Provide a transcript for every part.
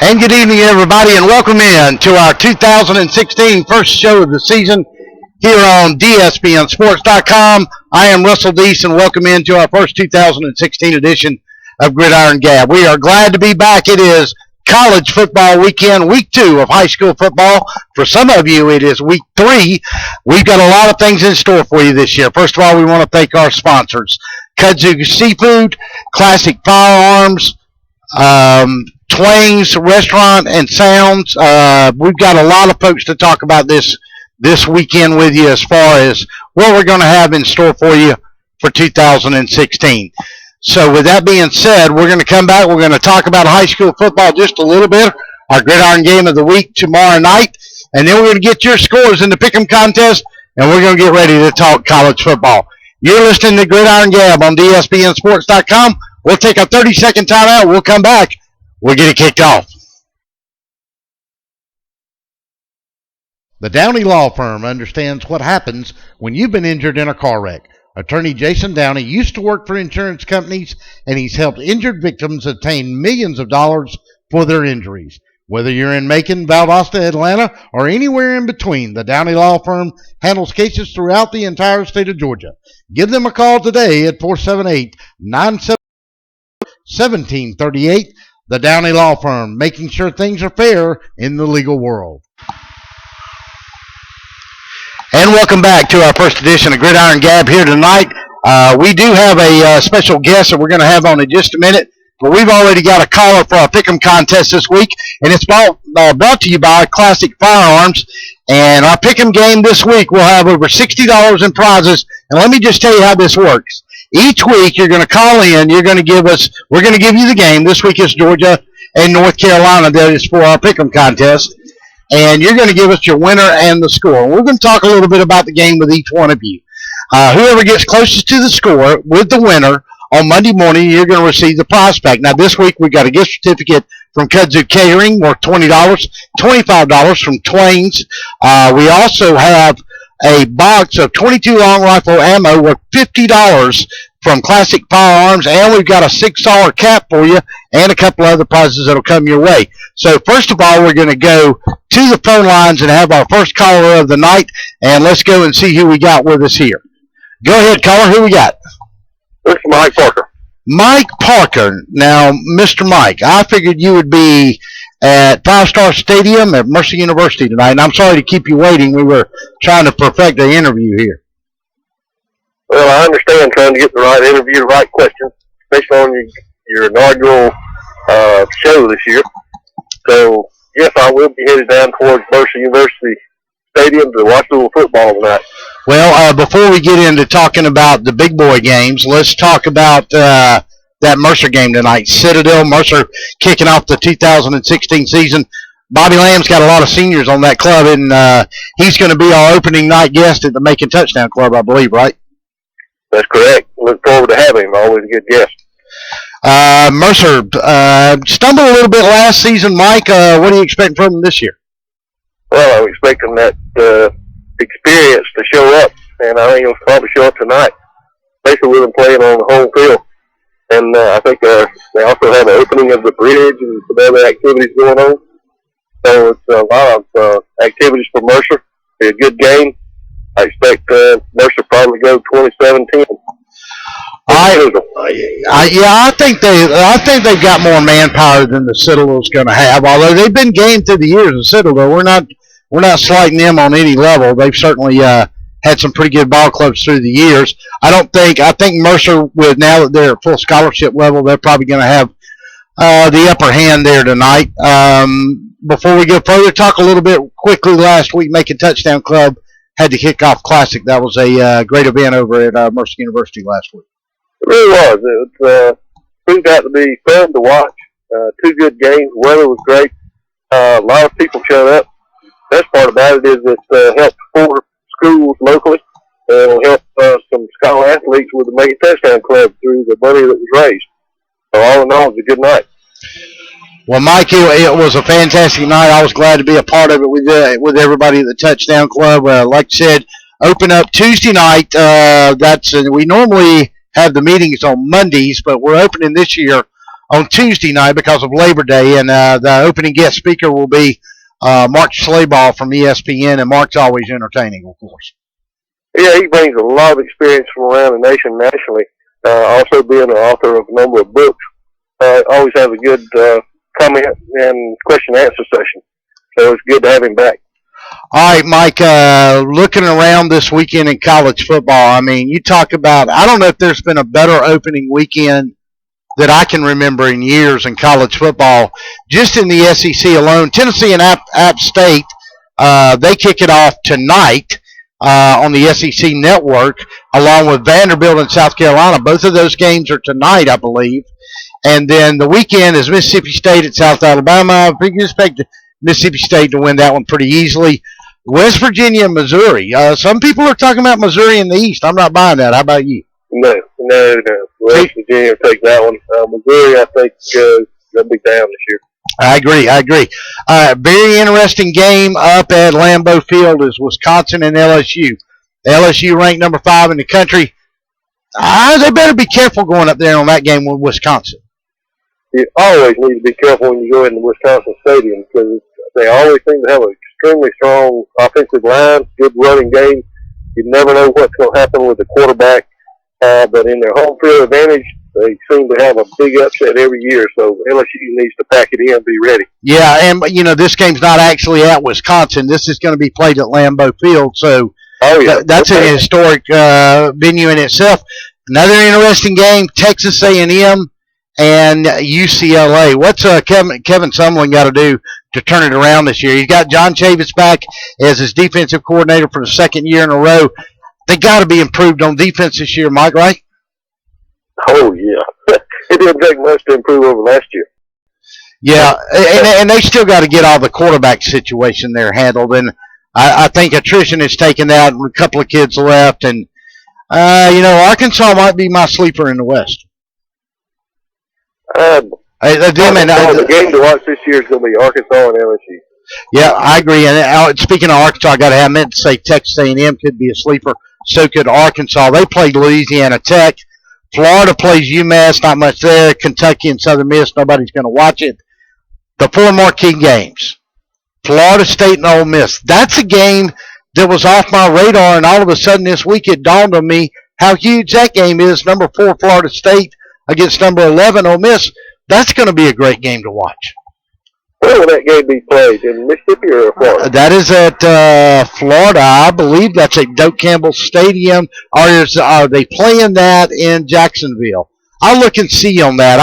And good evening, everybody, and welcome in to our 2016 first show of the season here on DSBNSports.com. I am Russell Deese, and welcome into our first 2016 edition of Gridiron Gab. We are glad to be back. It is college football weekend, week 2 of high school football. For some of you, it is week 3. We've got a lot of things in store for you this year. First of all, we want to thank our sponsors, Kudzu Seafood, Classic Firearms, Twain's Restaurant and Sounds. We've got a lot of folks to talk about this weekend with you as far as what we're going to have in store for you for 2016. So with that being said, we're going to come back. We're going to talk about high school football just a little bit, our Gridiron Game of the Week tomorrow night, and then we're going to get your scores in the Pick'em contest, and we're going to get ready to talk college football. You're listening to Gridiron Gab on DSBNSports.com. We'll take a 30-second timeout. We'll come back. We'll get it kicked off. The Downey Law Firm understands what happens when you've been injured in a car wreck. Attorney Jason Downey used to work for insurance companies, and he's helped injured victims obtain millions of dollars for their injuries. Whether you're in Macon, Valdosta, Atlanta, or anywhere in between, the Downey Law Firm handles cases throughout the entire state of Georgia. Give them a call today at 478-977-1738. The Downey Law Firm, making sure things are fair in the legal world. And welcome back to our first edition of Gridiron Gab here tonight. We do have a special guest that we're going to have on in just a minute, but we've already got a caller for our Pick'em contest this week, and it's brought to you by Classic Firearms. And our Pick'em game this week will have over $60 in prizes. And let me just tell you how this works. Each week you're going to call in. We're going to give you the game. This week it's Georgia and North Carolina. That is for our Pick'em contest. And you're going to give us your winner and the score. We're going to talk a little bit about the game with each one of you. Whoever gets closest to the score with the winner on Monday morning, you're going to receive the prize pack. Now, this week we got a gift certificate from Kudzu Catering worth $20, $25 from Twain's. We also have a box of 22 long rifle ammo worth $50 from Classic Firearms, and we've got a $6 cap for you and a couple other prizes that'll come your way. So first of all, we're going to go to the phone lines and have our first caller of the night, and let's go and see who we got with us here. Go ahead, caller. Who we got? This is Mike Parker. Mike Parker. Now, Mr. Mike, I figured you would be at Five Star Stadium at Mercer University tonight, and I'm sorry to keep you waiting. We were trying to perfect the interview here. Well, I understand trying to get the right interview, the right questions, especially on your inaugural show this year. So, yes, I will be headed down towards Mercer University Stadium to watch a little football tonight. Well, before we get into talking about the big boy games, let's talk about that Mercer game tonight. Citadel, Mercer kicking off the 2016 season. Bobby Lamb's got a lot of seniors on that club, and he's going to be our opening night guest at the Macon Touchdown Club, I believe, right? That's correct. Look forward to having him. Always a good guest. Mercer stumbled a little bit last season. Mike, what do you expect from him this year? Well, I'm expecting that experience to show up, and I think he'll probably show up tonight, especially with him playing on the home field. And I think they also have an opening of the bridge and some other activities going on. So it's a lot of activities for Mercer. Be a good game. I expect Mercer probably go 27-10. I think they've got more manpower than the Citadel's going to have. Although they've been game through the years, the Citadel, we're not slighting them on any level. They've certainly had some pretty good ball clubs through the years. I think Mercer, with now that they're at full scholarship level, they're probably going to have the upper hand there tonight. Before we go further, talk a little bit quickly. Last week, Macon Touchdown Club had the kickoff classic. That was a great event over at Mercer University last week. It really was. It proved out to be fun to watch. 2 good games. The weather was great. A lot of people showed up. The best part about it is it helped 4 schools locally. It'll help some scholar athletes with the Macon Touchdown Club through the money that was raised. So all in all, it was a good night. Well, Mike, it was a fantastic night. I was glad to be a part of it with everybody at the Touchdown Club. Like I said, open up Tuesday night. We normally have the meetings on Mondays, but we're opening this year on Tuesday night because of Labor Day, and the opening guest speaker will be Mark Slayball from ESPN, and Mark's always entertaining, of course. Yeah, he brings a lot of experience from around the nation nationally. Also being an author of a number of books, always has a good comment and question-answer session. So it's good to have him back. All right, Mike, looking around this weekend in college football, I mean, you talk about, I don't know if there's been a better opening weekend that I can remember in years in college football. Just in the SEC alone, Tennessee and App State, they kick it off tonight on the SEC network, along with Vanderbilt and South Carolina. Both of those games are tonight, I believe. And then the weekend is Mississippi State at South Alabama. We can expect Mississippi State to win that one pretty easily. West Virginia and Missouri. Some people are talking about Missouri in the East. I'm not buying that. How about you? No. West Virginia will take that one. Missouri, I think, they'll be down this year. I agree. Very interesting game up at Lambeau Field is Wisconsin and LSU. LSU ranked number 5 in the country. They better be careful going up there on that game with Wisconsin. You always need to be careful when you go into Wisconsin Stadium because they always seem to have an extremely strong offensive line, good running game. You never know what's going to happen with the quarterback. But in their home field advantage, they seem to have a big upset every year. So LSU needs to pack it in and be ready. Yeah, and this game's not actually at Wisconsin. This is going to be played at Lambeau Field. So that's a historic venue in itself. Another interesting game, Texas A&M and UCLA. What's Kevin Sumlin got to do to turn it around this year? He's got John Chavis back as his defensive coordinator for the second year in a row. They got to be improved on defense this year, Mike, right? Oh, yeah. It didn't take much to improve over last year. Yeah, and they still got to get all the quarterback situation there handled. And I think attrition has taken out a couple of kids left. And, Arkansas might be my sleeper in the West. The game to watch this year is going to be Arkansas and LSU. Yeah, I agree. And speaking of Arkansas, I meant to say Texas A&M could be a sleeper. So could Arkansas. They played Louisiana Tech. Florida plays UMass. Not much there. Kentucky and Southern Miss. Nobody's going to watch it. The 4 marquee games. Florida State and Ole Miss. That's a game that was off my radar, and all of a sudden this week it dawned on me how huge that game is. Number 4 Florida State against number 11 Ole Miss. That's going to be a great game to watch. Where will that game be played? In Mississippi or Florida? That is at Florida. I believe that's at Doak Campbell Stadium. Are they playing that in Jacksonville? I'll look and see on that.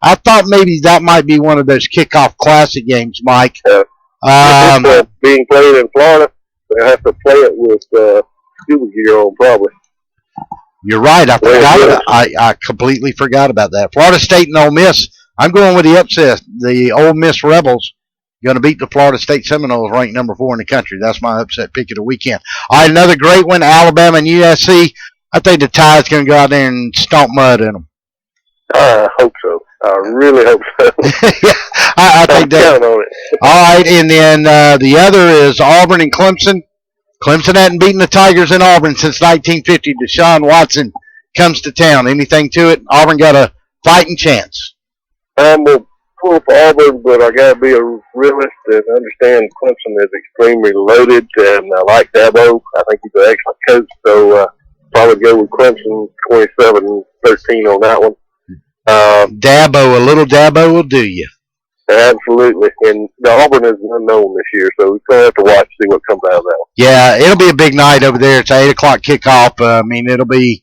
I thought maybe that might be one of those kickoff classic games, Mike. Being played in Florida, they'll have to play it with scuba gear on probably. You're right. I completely forgot about that. Florida State and Ole Miss. I'm going with the upset. The Ole Miss Rebels going to beat the Florida State Seminoles, ranked number 4 in the country. That's my upset pick of the weekend. All right, another great one, Alabama and USC. I think the Tide's going to go out there and stomp mud in them. I hope so. I really hope so. Yeah, I think that. On it. All right, and then the other is Auburn and Clemson. Clemson hadn't beaten the Tigers in Auburn since 1950. Deshaun Watson comes to town. Anything to it? Auburn got a fighting chance. I'm going to pull for Auburn, but I got to be a realist and understand Clemson is extremely loaded, and I like Dabo. I think he's an excellent coach, so probably go with Clemson 27-13 on that one. A little Dabo will do you. Absolutely, and the Auburn is unknown this year, so we're going to have to watch, see what comes out of that one. Yeah, it'll be a big night over there. It's an 8 o'clock kickoff. It'll be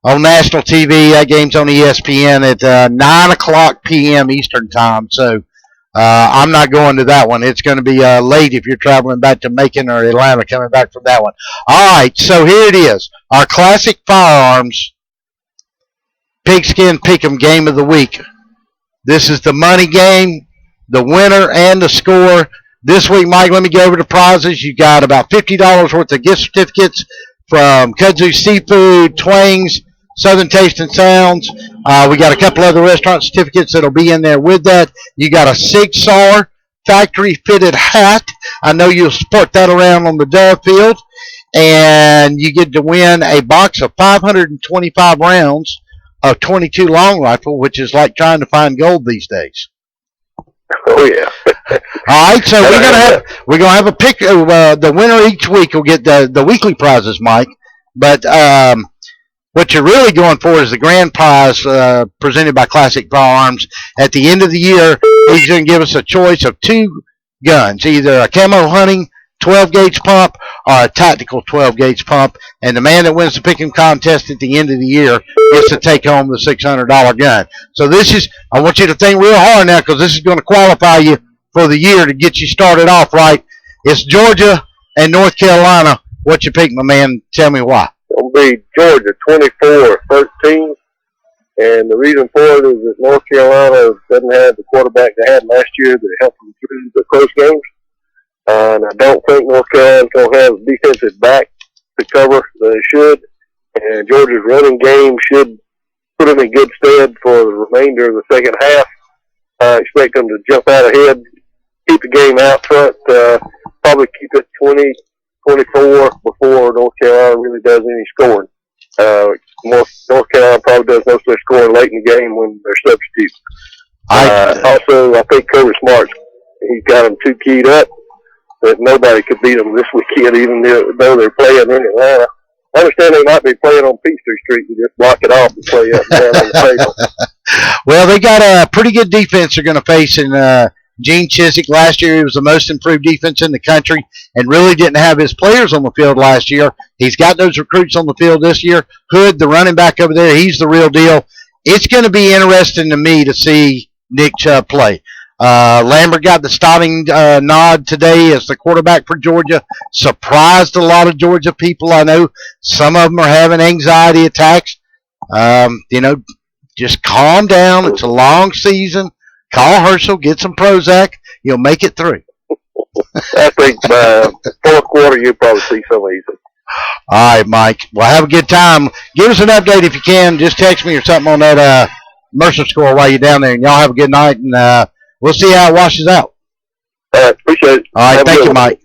on national TV. That game's on ESPN at 9 o'clock p.m. Eastern time. So I'm not going to that one. It's going to be late if you're traveling back to Macon or Atlanta coming back from that one. All right, so here it is. Our classic firearms pigskin pick'em game of the week. This is the money game, the winner, and the score. This week, Mike, let me go over the prizes. You got about $50 worth of gift certificates from Kudzu Seafood, Twang's, Southern Taste and Sounds. We got a couple other restaurant certificates that'll be in there with that. You got a Sig Sauer factory-fitted hat. I know you'll sport that around on the dove field. And you get to win a box of 525 rounds a 22 long rifle, which is like trying to find gold these days. Oh yeah. All right, so we're gonna have a pick. The winner each week will get the weekly prizes, Mike. But what you're really going for is the grand prize presented by Classic Firearms. At the end of the year, he's going to give us a choice of 2 guns, either a camo hunting 12-gauge pump or a tactical 12-gauge pump. And the man that wins the pick'em contest at the end of the year gets to take home the $600 gun. So I want you to think real hard now, because this is going to qualify you for the year to get you started off right. It's Georgia and North Carolina. What you pick, my man? Tell me why. It'll be Georgia 24-13. And the reason for it is that North Carolina doesn't have the quarterback they had last year that helped them through the close games. And I don't think North Carolina's going to have a defensive back to cover that they should. And Georgia's running game should put them in good stead for the remainder of the second half. I expect them to jump out ahead, keep the game out front, probably keep it 20-24 before North Carolina really does any scoring. North Carolina probably does most of their scoring late in the game when they're substitutes. Also, I think Kirby Smart's, he's got them too keyed up that nobody could beat them this weekend, even though they're playing in Atlanta. I understand they might be playing on Peachtree Street and just block it off and play up and down on the table. Well, they got a pretty good defense they're going to face in Gene Chizik. Last year, he was the most improved defense in the country and really didn't have his players on the field last year. He's got those recruits on the field this year. Hood, the running back over there, he's the real deal. It's going to be interesting to me to see Nick Chubb play. Lambert got the starting nod today as the quarterback for Georgia. Surprised a lot of Georgia people. I know some of them are having anxiety attacks. Just calm down. It's a long season. Call Herschel, get some Prozac. You'll make it through. I think fourth quarter you'll probably see some easy. All right, Mike. Well, have a good time. Give us an update if you can. Just text me or something on that Mercer score while you're down there. And y'all have a good night, and we'll see how it washes out. All right, appreciate it. All right, thank you, Mike.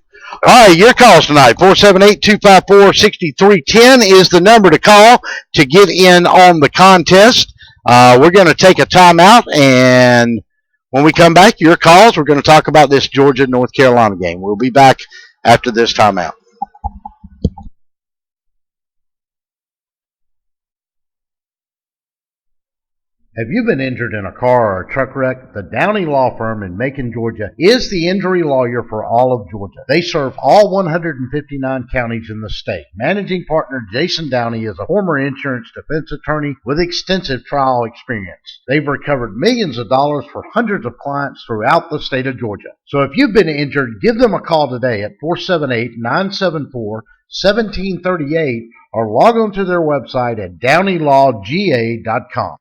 All right, your calls tonight, 478-254-6310 is the number to call to get in on the contest. We're going to take a timeout, and when we come back, your calls, we're going to talk about this Georgia-North Carolina game. We'll be back after this timeout. Have you been injured in a car or a truck wreck? The Downey Law Firm in Macon, Georgia is the injury lawyer for all of Georgia. They serve all 159 counties in the state. Managing partner Jason Downey is a former insurance defense attorney with extensive trial experience. They've recovered millions of dollars for hundreds of clients throughout the state of Georgia. So if you've been injured, give them a call today at 478-974-1738 or log on to their website at downeylawga.com.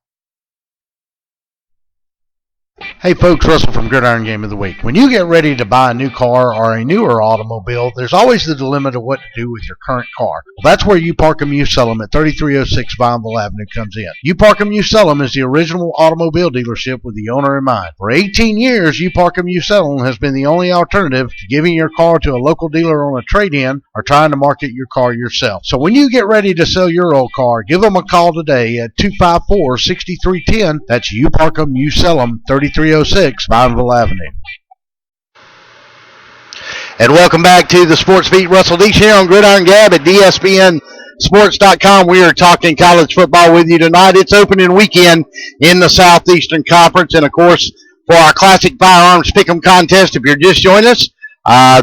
Hey folks, Russell from Gridiron Game of the Week. When you get ready to buy a new car or a newer automobile, there's always the dilemma of what to do with your current car. Well, that's where You Park 'Em, You Sell 'Em at 3306 Vineville Avenue comes in. You Park 'Em, You Sell 'Em is the original automobile dealership with the owner in mind. For 18 years, You Park 'Em, You Sell 'Em has been the only alternative to giving your car to a local dealer on a trade-in or trying to market your car yourself. So when you get ready to sell your old car, give them a call today at 254-6310. That's You Park 'Em, You Sell 'Em, 3306 Vineville Avenue. And welcome back to the Sports Beat. Russell Deach here on Gridiron Gab at DSBNSports.com. We are talking college football with you tonight. It's opening weekend in the Southeastern Conference. And, of course, for our Classic Firearms Pick'em contest, if you're just joining us,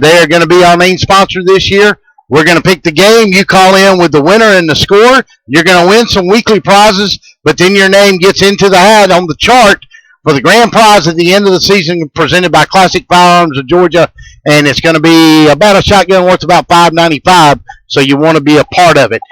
they are going to be our main sponsor this year. We're going to pick the game. You call in with the winner and the score. You're going to win some weekly prizes, but then your name gets into the hat on the chart for the grand prize at the end of the season presented by Classic Firearms of Georgia, and it's going to be about a shotgun worth about $5.95, so you want to be a part of it.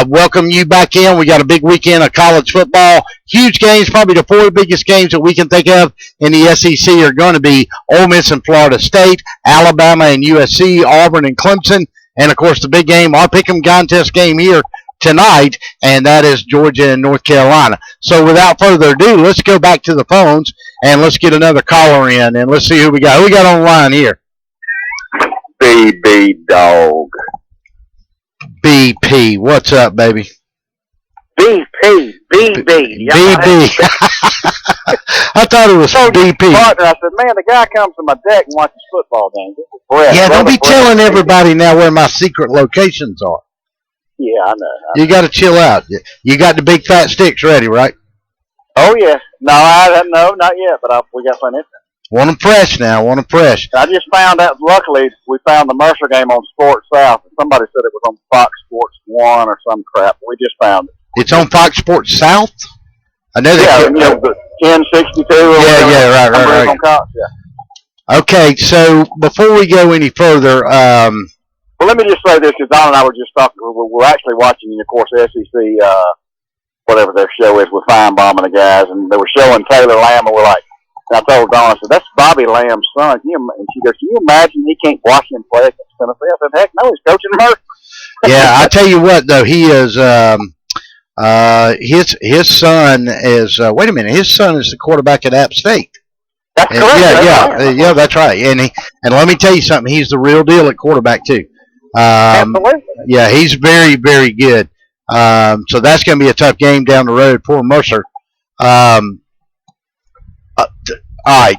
Welcome you back in. We got a big weekend of college football. Huge games, probably the 4 biggest games that we can think of in the SEC are going to be Ole Miss and Florida State, Alabama and USC, Auburn and Clemson, and, of course, the big game, our Pick'em contest game here tonight, and that is Georgia and North Carolina. So without further ado, let's go back to the phones and let's get another caller in, and let's see who we got. Who we got on the line here? BB Dog. BP. What's up, baby? BP BB. BB. I thought it was BP. Partner, I said, man, the guy comes to my deck and watches football games. This is Brett. Yeah, don't be Brett. telling everybody now where my secret locations are. Yeah, I know. You got to chill out. You got the big fat sticks ready, right? Oh, yeah. No, no, not yet, but we got plenty of time. Want them fresh now. Want them fresh. I just found out, luckily, we found the Mercer game on Sports South. Somebody said it was on Fox Sports 1 or some crap. We just found it. It's on Fox Sports South? I know that. Yeah, the 1062 or yeah, right. Yeah. Okay, so before we go any further, well, let me just say this, because Don and I were just talking. We're actually watching, of course, SEC, whatever their show is, with Feinbaum and the guys, and they were showing Taylor Lamb, and we're like, and I told Dawn, I said, that's Bobby Lamb's son. And she goes, can you imagine he can't watch him play against Tennessee? I said, heck no, he's coaching Mercer. Yeah, I tell you what, though, he is, his son is, wait a minute, his son is the quarterback at App State. That's correct. Yeah, that's right. And let me tell you something, he's the real deal at quarterback, too. Absolutely. Yeah, he's very, very good. So that's going to be a tough game down the road for Mercer. All right,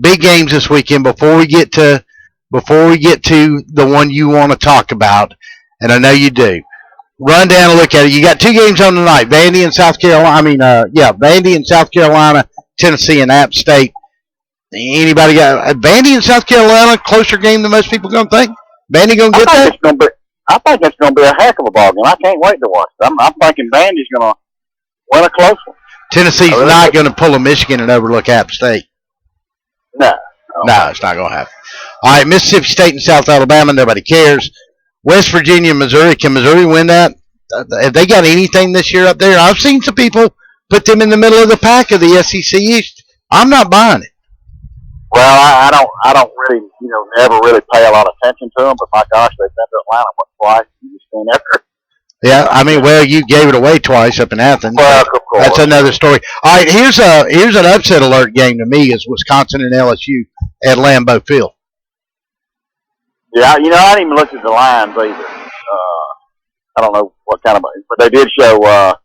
big games this weekend. Before we get to the one you want to talk about, and I know you do, run down and look at it. You got two games on tonight: Vandy and South Carolina. Vandy and South Carolina, Tennessee and App State. Anybody got Vandy and South Carolina closer game than most people going to think? Vandy going to get that? I think it's going to be a heck of a ball game. I can't wait to watch it. I'm thinking Vandy's going to win a close one. Tennessee's not going to pull a Michigan and overlook App State. No, it's not going to happen. All right, Mississippi State and South Alabama, nobody cares. West Virginia and Missouri, can Missouri win that? Have they got anything this year up there? I've seen some people put them in the middle of the pack of the SEC East. I'm not buying it. Well, I don't really, never really pay a lot of attention to them, but my gosh, they've been to Atlanta twice. You just can't ever. Yeah, I mean, well, you gave it away twice up in Athens. Well, of course. That's another story. All right, here's an upset alert game to me is Wisconsin and LSU at Lambeau Field. Yeah, I didn't even look at the lines either. I don't know what kind of, but they did show.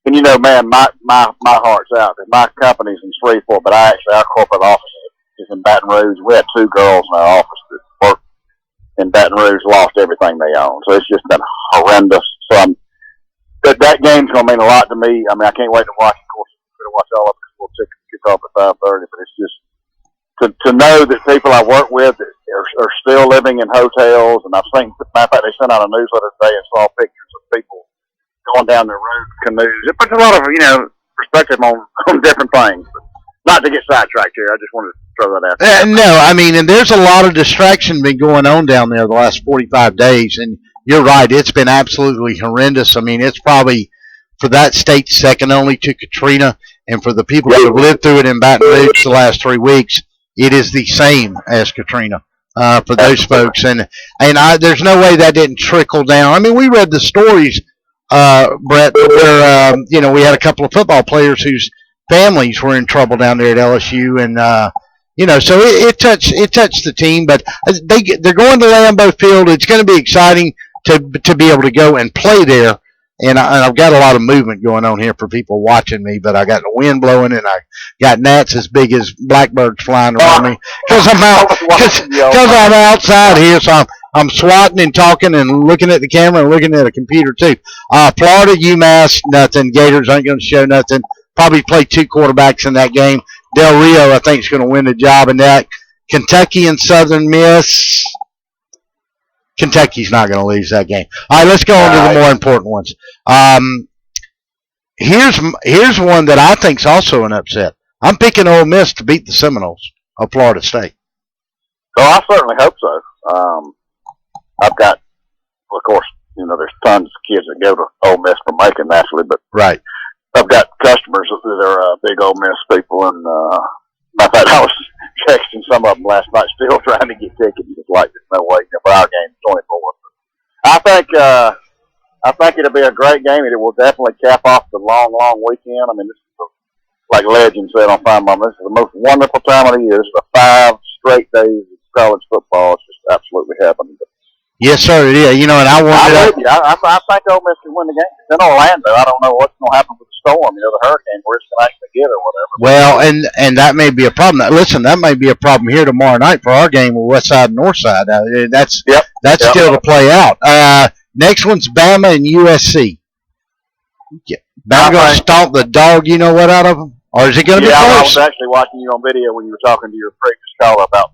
And man, my heart's out. My company's in Shreveport, but our corporate office is in Baton Rouge. We had two girls in our office that worked in Baton Rouge, lost everything they own. So it's just been horrendous. So that game's going to mean a lot to me. I mean, I can't wait to watch. Of course, I'm going to watch all of it because we'll kick off at 5:30. But it's just to know that people I work with are still living in hotels. And I've seen, matter of fact, they sent out a newsletter today and saw pictures of people going down the road canoes. It puts a lot of perspective on different things. But not to get sidetracked here, I just wanted to throw that out there. No, I mean, and there's a lot of distraction been going on down there the last 45 days, and you're right, it's been absolutely horrendous. I mean, it's probably, for that state, second only to Katrina, and for the people who have lived through it in Baton Rouge the last 3 weeks, it is the same as Katrina for those folks. And there's no way that didn't trickle down. I mean, we read the stories, Brett, where, we had a couple of football players whose families were in trouble down there at LSU, and so it touched the team. But they're going to Lambeau Field. It's going to be exciting to be able to go and play there. And I've got a lot of movement going on here for people watching me, but I got the wind blowing and I got gnats as big as blackbirds flying around me because I'm outside here, so I'm swatting and talking and looking at the camera and looking at a computer too. Florida, UMass, nothing. Gators ain't going to show nothing. Probably play two quarterbacks in that game. Del Rio, I think, is going to win the job in that. Kentucky and Southern Miss. Kentucky's not going to lose that game. All right, let's go on to the more important ones. Here's one that I think is also an upset. I'm picking Ole Miss to beat the Seminoles of Florida State. Oh, I certainly hope so. I've got, of course, there's tons of kids that go to Ole Miss for Macon naturally, but right. I've got customers that are big Ole Miss people, and matter of fact, I was texting some of them last night, still trying to get tickets. It's like there's no way. For our game, 24. I think it'll be a great game, and it will definitely cap off the long, long weekend. I mean, this is like Legend said on Feinbaum, this is the most wonderful time of the year. This is the 5 straight days of college football. It's just absolutely happening. Yes, sir. Yeah, and I think Ole Miss can win the game. It's in Orlando. I don't know what's going to happen with the storm, the hurricane where it's going to actually get or whatever. Well, and that may be a problem. Listen, that may be a problem here tomorrow night for our game with West Side and North Side. That's still to play out. Next one's Bama and USC. Yeah. Bama going to stomp the dog, you know what, out of them? Or is it going to be close? I was actually watching you on video when you were talking to your previous caller about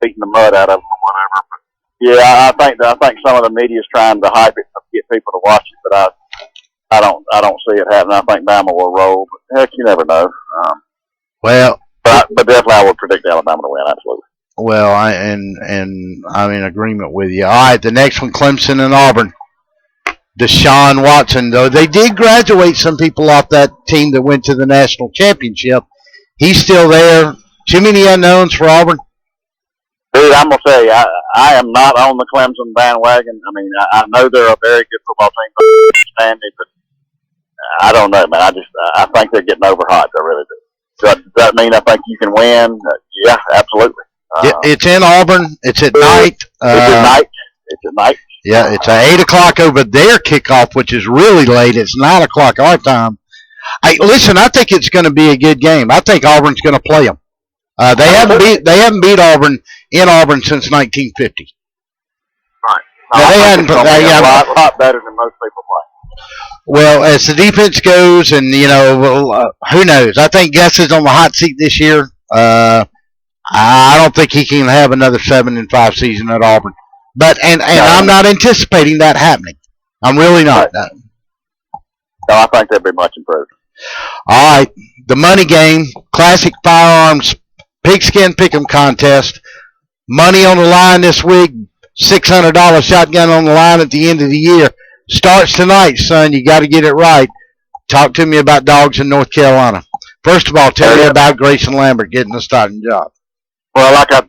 beating the mud out of them or whatever. But yeah, I think some of the media is trying to hype it to get people to watch it, but I don't see it happening. I think Bama will roll, but heck, you never know. But definitely I would predict Alabama to win, absolutely. Well, I'm in agreement with you. All right, the next one, Clemson and Auburn. Deshaun Watson, though they did graduate some people off that team that went to the national championship, he's still there. Too many unknowns for Auburn. Dude, I'm gonna say I am not on the Clemson bandwagon. I mean, I know they're a very good football team, but I don't know, man. I think they're getting overhyped. I really do. Does that mean I think you can win? Yeah, absolutely. It's in Auburn. It's at night. It's at night. Yeah, it's at 8 o'clock over their kickoff, which is really late. It's 9 o'clock our time. Listen, I think it's going to be a good game. I think Auburn's going to play them. They haven't beat Auburn in Auburn since 1950. Right. Now, they hadn't. A lot better than most people play. Well, as the defense goes, and who knows? I think Gus is on the hot seat this year. I don't think he can have another 7-5 season at Auburn. But I'm not anticipating that happening. I'm really not. Right. No, I think they'll be much improved. All right, the money game, classic firearms, pigskin pick'em contest. Money on the line this week. $600 shotgun on the line at the end of the year. Starts tonight, son. You got to get it right. Talk to me about dogs in North Carolina. First of all, tell me about Grayson Lambert getting a starting job. Well, like I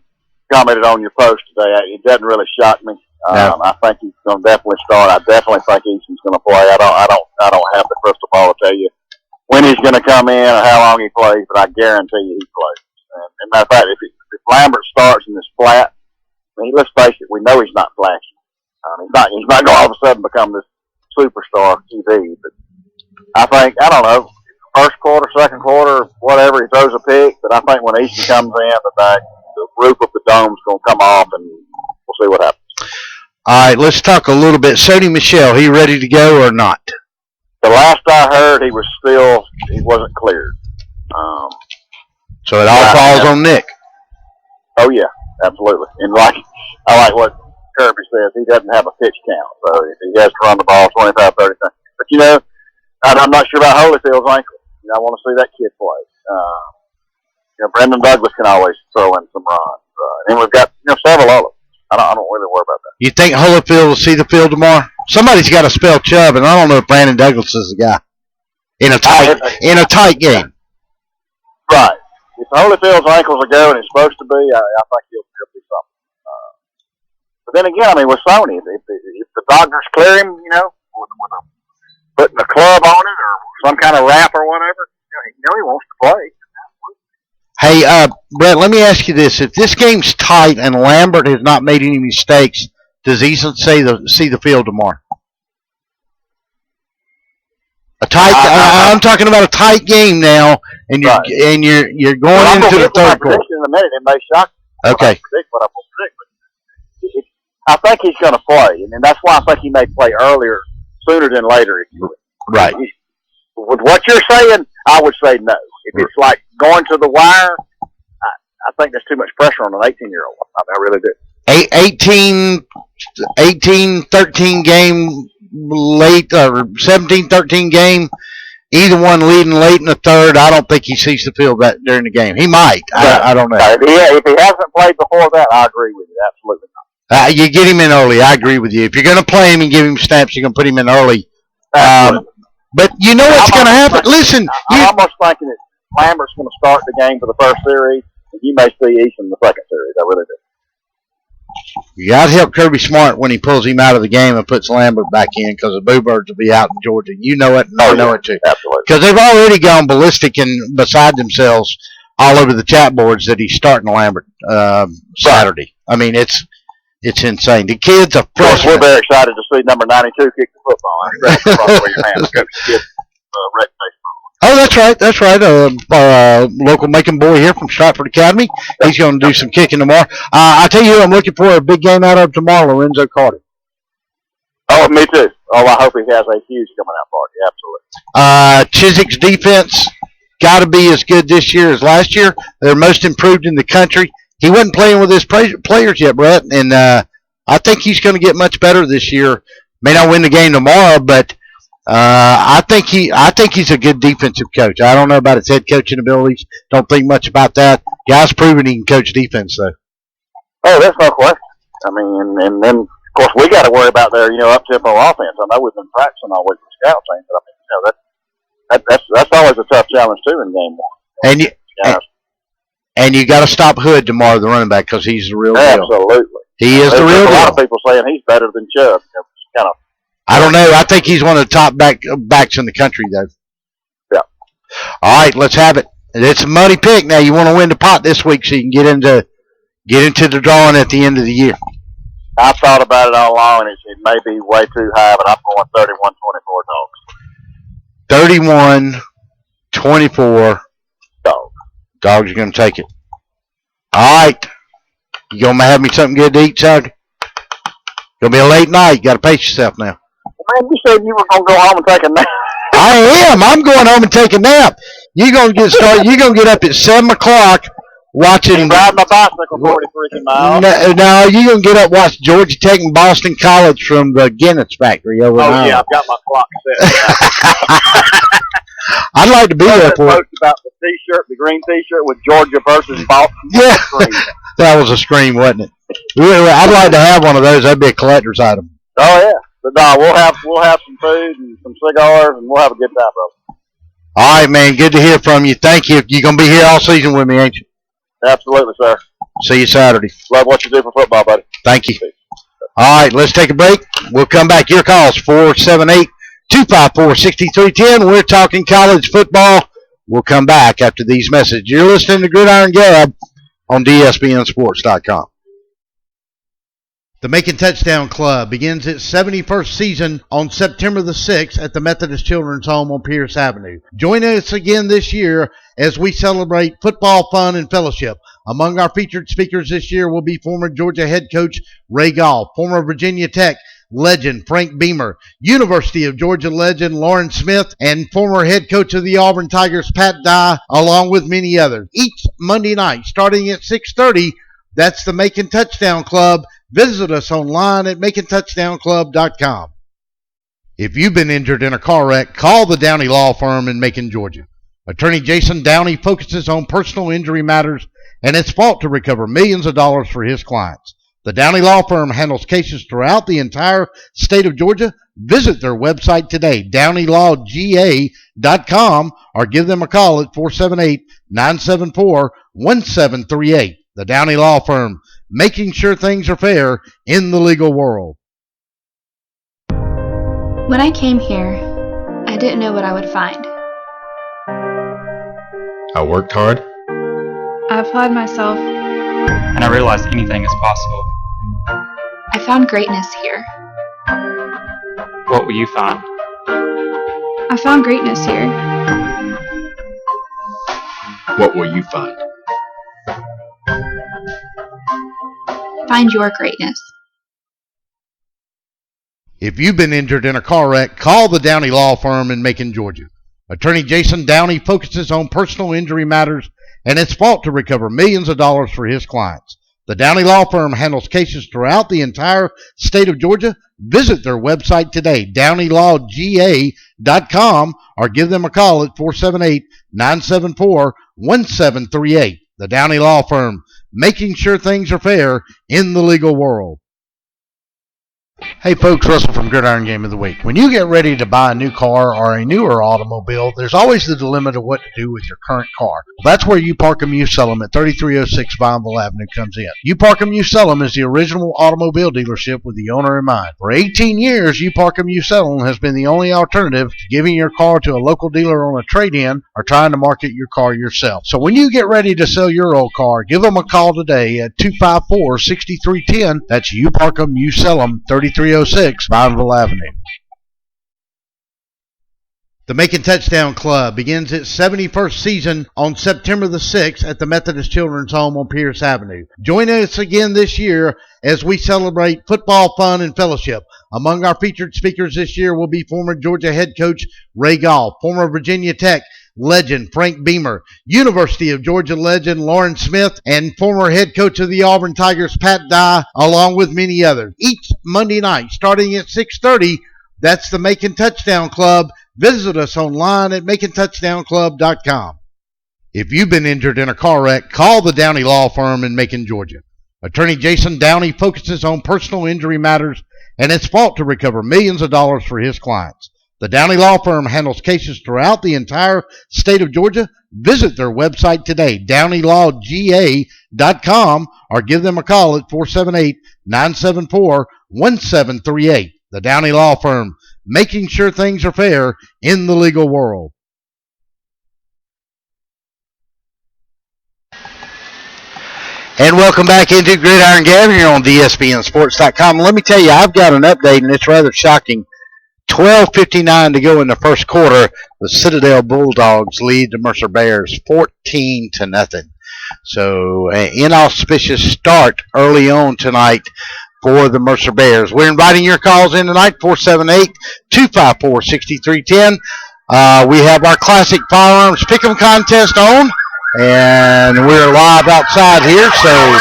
commented on your post today, it doesn't really shock me. No. I think he's going to definitely start. I definitely think Easton's going to play. I don't have the crystal ball to tell you when he's going to come in or how long he plays, but I guarantee you he plays. And matter of fact, if Lambert starts in this flat, I mean, let's face it, we know he's not flashy. He's not going to all of a sudden become this superstar QB. But I don't know, first quarter, second quarter, whatever, he throws a pick. But I think when Easton comes in, the roof of the dome's going to come off, and we'll see what happens. All right, let's talk a little bit. Sony Michel, he ready to go or not? The last I heard, he wasn't cleared. So it all falls on Nick. Oh yeah, absolutely. And I like what Kirby says. He doesn't have a pitch count, so he has to run the ball 25, 30 times. But I'm not sure about Holyfield's ankle. I want to see that kid play. Brendan Douglas can always throw in some runs, and we've got several of them. I don't really worry about that. You think Holyfield will see the field tomorrow? Somebody's got to spell Chubb, and I don't know if Brandon Douglas is the guy in a tight game. Right. If Holyfield's ankles are going, it's supposed to be. I think he'll do something. But then again, with Sony, if the doctors clear him, with putting a club on it or some kind of wrap or whatever, he wants to play. Hey, Brett, let me ask you this. If this game's tight and Lambert has not made any mistakes, does Eason see the field tomorrow? I'm talking about a tight game now, and you're going into the third quarter. In a minute, it may shock me. Okay. What I'm going to predict, but I think he's going to play, and that's why I think he may play earlier, sooner than later. Right. With what you're saying, I would say no. If it's like going to the wire, I think there's too much pressure on an 18-year-old. I really do. 18-13 game late, or 17-13 game, either one leading late in the third. I don't think he sees the field during the game. He might. I don't know. If he hasn't played before that, I agree with you. Absolutely not. You get him in early. I agree with you. If you're going to play him and give him snaps, you're going to put him in early. But you know what's going to happen. Listen. I'm almost thinking that Lambert's going to start the game for the first series, and you may see Easton in the second series. I really do. You got to help Kirby Smart when he pulls him out of the game and puts Lambert back in, because the Boo Birds will be out in Georgia. You know it, and I know it too. Absolutely. Because they've already gone ballistic and beside themselves all over the chat boards that he's starting Lambert Saturday. I mean, it's insane. The kid's a freshman. We're very excited to see number 92 kick the football. I mean, that's probably your hands. Kid, Oh, that's right. That's right. Local Macon boy here from Stratford Academy. He's going to do some kicking tomorrow. I tell you who I'm looking for a big game out of tomorrow, Lorenzo Carter. Oh, me too. Oh, I hope he has a huge coming out party. Absolutely. Chiswick's defense got to be as good this year as last year. They're most improved in the country. He wasn't playing with his players yet, Brett, and I think he's going to get much better this year. May not win the game tomorrow, but I think he's a good defensive coach. I don't know about his head coaching abilities. Don't think much about that. Guy's proven he can coach defense, though. Oh, that's no question. I mean, and then of course we got to worry about their up tempo offense. I know we've been practicing all week with scout teams, but I mean, that's always a tough challenge too in game one. And you got to stop Hood tomorrow, the running back, because he's the real deal. Absolutely, he is the real deal. A lot of people saying he's better than Chubb. Kind of. I don't know. I think he's one of the top backs in the country, though. Yeah. All right, let's have it. It's a money pick now. You want to win the pot this week so you can get into the drawing at the end of the year. I've thought about it all along, and it may be way too high, but I'm going 31-24 dogs. 31-24 dogs. Dogs are going to take it. All right. You going to have me something good to eat, Saturday? Going to be a late night. You got to pace yourself now. Man, you said you were going to go home and take a nap. I am. I'm going home and take a nap. You're going to get started. You're going to get up at 7 o'clock watching. Ride my bicycle 40 freaking miles. No, you're going to get up watch Georgia Tech and Boston College from the Guinness factory over there. Oh, yeah. I've got my clock set. I'd like to be there for it. About the T-shirt, the green T-shirt with Georgia versus Boston. Yeah. That was a scream, wasn't it? I'd like to have one of those. That'd be a collector's item. Oh yeah, but no, we'll have some food and some cigars, and we'll have a good time, brother. All right, man. Good to hear from you. Thank you. You're gonna be here all season with me, ain't you? Absolutely, sir. See you Saturday. Love what you do for football, buddy. Thank you. All right, let's take a break. We'll come back. Your calls 478-254-6310. We're talking college football. We'll come back after these messages. You're listening to Gridiron Gab on DSBNSports.com. The Macon Touchdown Club begins its 71st season on September the 6th at the Methodist Children's Home on Pierce Avenue. Join us again this year as we celebrate football, fun, and fellowship. Among our featured speakers this year will be former Georgia head coach Ray Goff, former Virginia Tech legend Frank Beamer, University of Georgia legend Lauren Smith, and former head coach of the Auburn Tigers Pat Dye, along with many others. Each Monday night, starting at 6:30, that's the Macon Touchdown Club. Visit us online at MaconTouchdownClub.com. If you've been injured in a car wreck, call the Downey Law Firm in Macon, Georgia. Attorney Jason Downey focuses on personal injury matters and it's fought to recover millions of dollars for his clients. The Downey Law Firm handles cases throughout the entire state of Georgia. Visit their website today, DowneyLawGA.com, or give them a call at 478-974-1738. The Downey Law Firm, making sure things are fair in the legal world. When I came here, I didn't know what I would find. I worked hard. I applied myself. And I realized anything is possible. I found greatness here. What will you find? I found greatness here. What will you find? Find your greatness. If you've been injured in a car wreck, call the Downey Law Firm in Macon, Georgia. Attorney Jason Downey focuses on personal injury matters and it's fought to recover millions of dollars for his clients. The Downey Law Firm handles cases throughout the entire state of Georgia. Visit their website today, DowneyLawGA.com, or give them a call at 478-974-1738. The Downey Law Firm, making sure things are fair in the legal world. Hey folks, Russell from Gridiron Game of the Week. When you get ready to buy a new car or a newer automobile, there's always the dilemma of what to do with your current car. Well, that's where You Park 'Em, You Sell 'Em at 3306 Vineville Avenue comes in. You Park 'Em, You Sell 'Em is the original automobile dealership with the owner in mind. For 18 years, You Park 'Em, You Sell 'Em has been the only alternative to giving your car to a local dealer on a trade-in or trying to market your car yourself. So when you get ready to sell your old car, give them a call today at 254-6310. That's You Park 'Em, You Sell 'Em, 3306 Vineville Avenue. The Macon Touchdown Club begins its 71st season on September the 6th at the Methodist Children's Home on Pierce Avenue. Join us again this year as we celebrate football, fun, and fellowship. Among our featured speakers this year will be former Georgia head coach Ray Goff, former Virginia Tech legend Frank Beamer, University of Georgia legend Lauren Smith, and former head coach of the Auburn Tigers Pat Dye, along with many others. Each Monday night, starting at 6:30, that's the Macon Touchdown Club. Visit us online at MaconTouchdownClub.com. If you've been injured in a car wreck, call the Downey Law Firm in Macon, Georgia. Attorney Jason Downey focuses on personal injury matters and has fought to recover millions of dollars for his clients. The Downey Law Firm handles cases throughout the entire state of Georgia. Visit their website today, DowneyLawGA.com, or give them a call at 478-974-1738. The Downey Law Firm, making sure things are fair in the legal world. And welcome back into Gridiron Gab here on DSBNSports.com. Let me tell you, I've got an update, and it's rather shocking. 12:59 to go in the first quarter. The Citadel Bulldogs lead the Mercer Bears 14-0. So, an inauspicious start early on tonight for the Mercer Bears. We're inviting your calls in tonight, 478-254-6310. We have our classic firearms pick'em contest on, and we're live outside here, so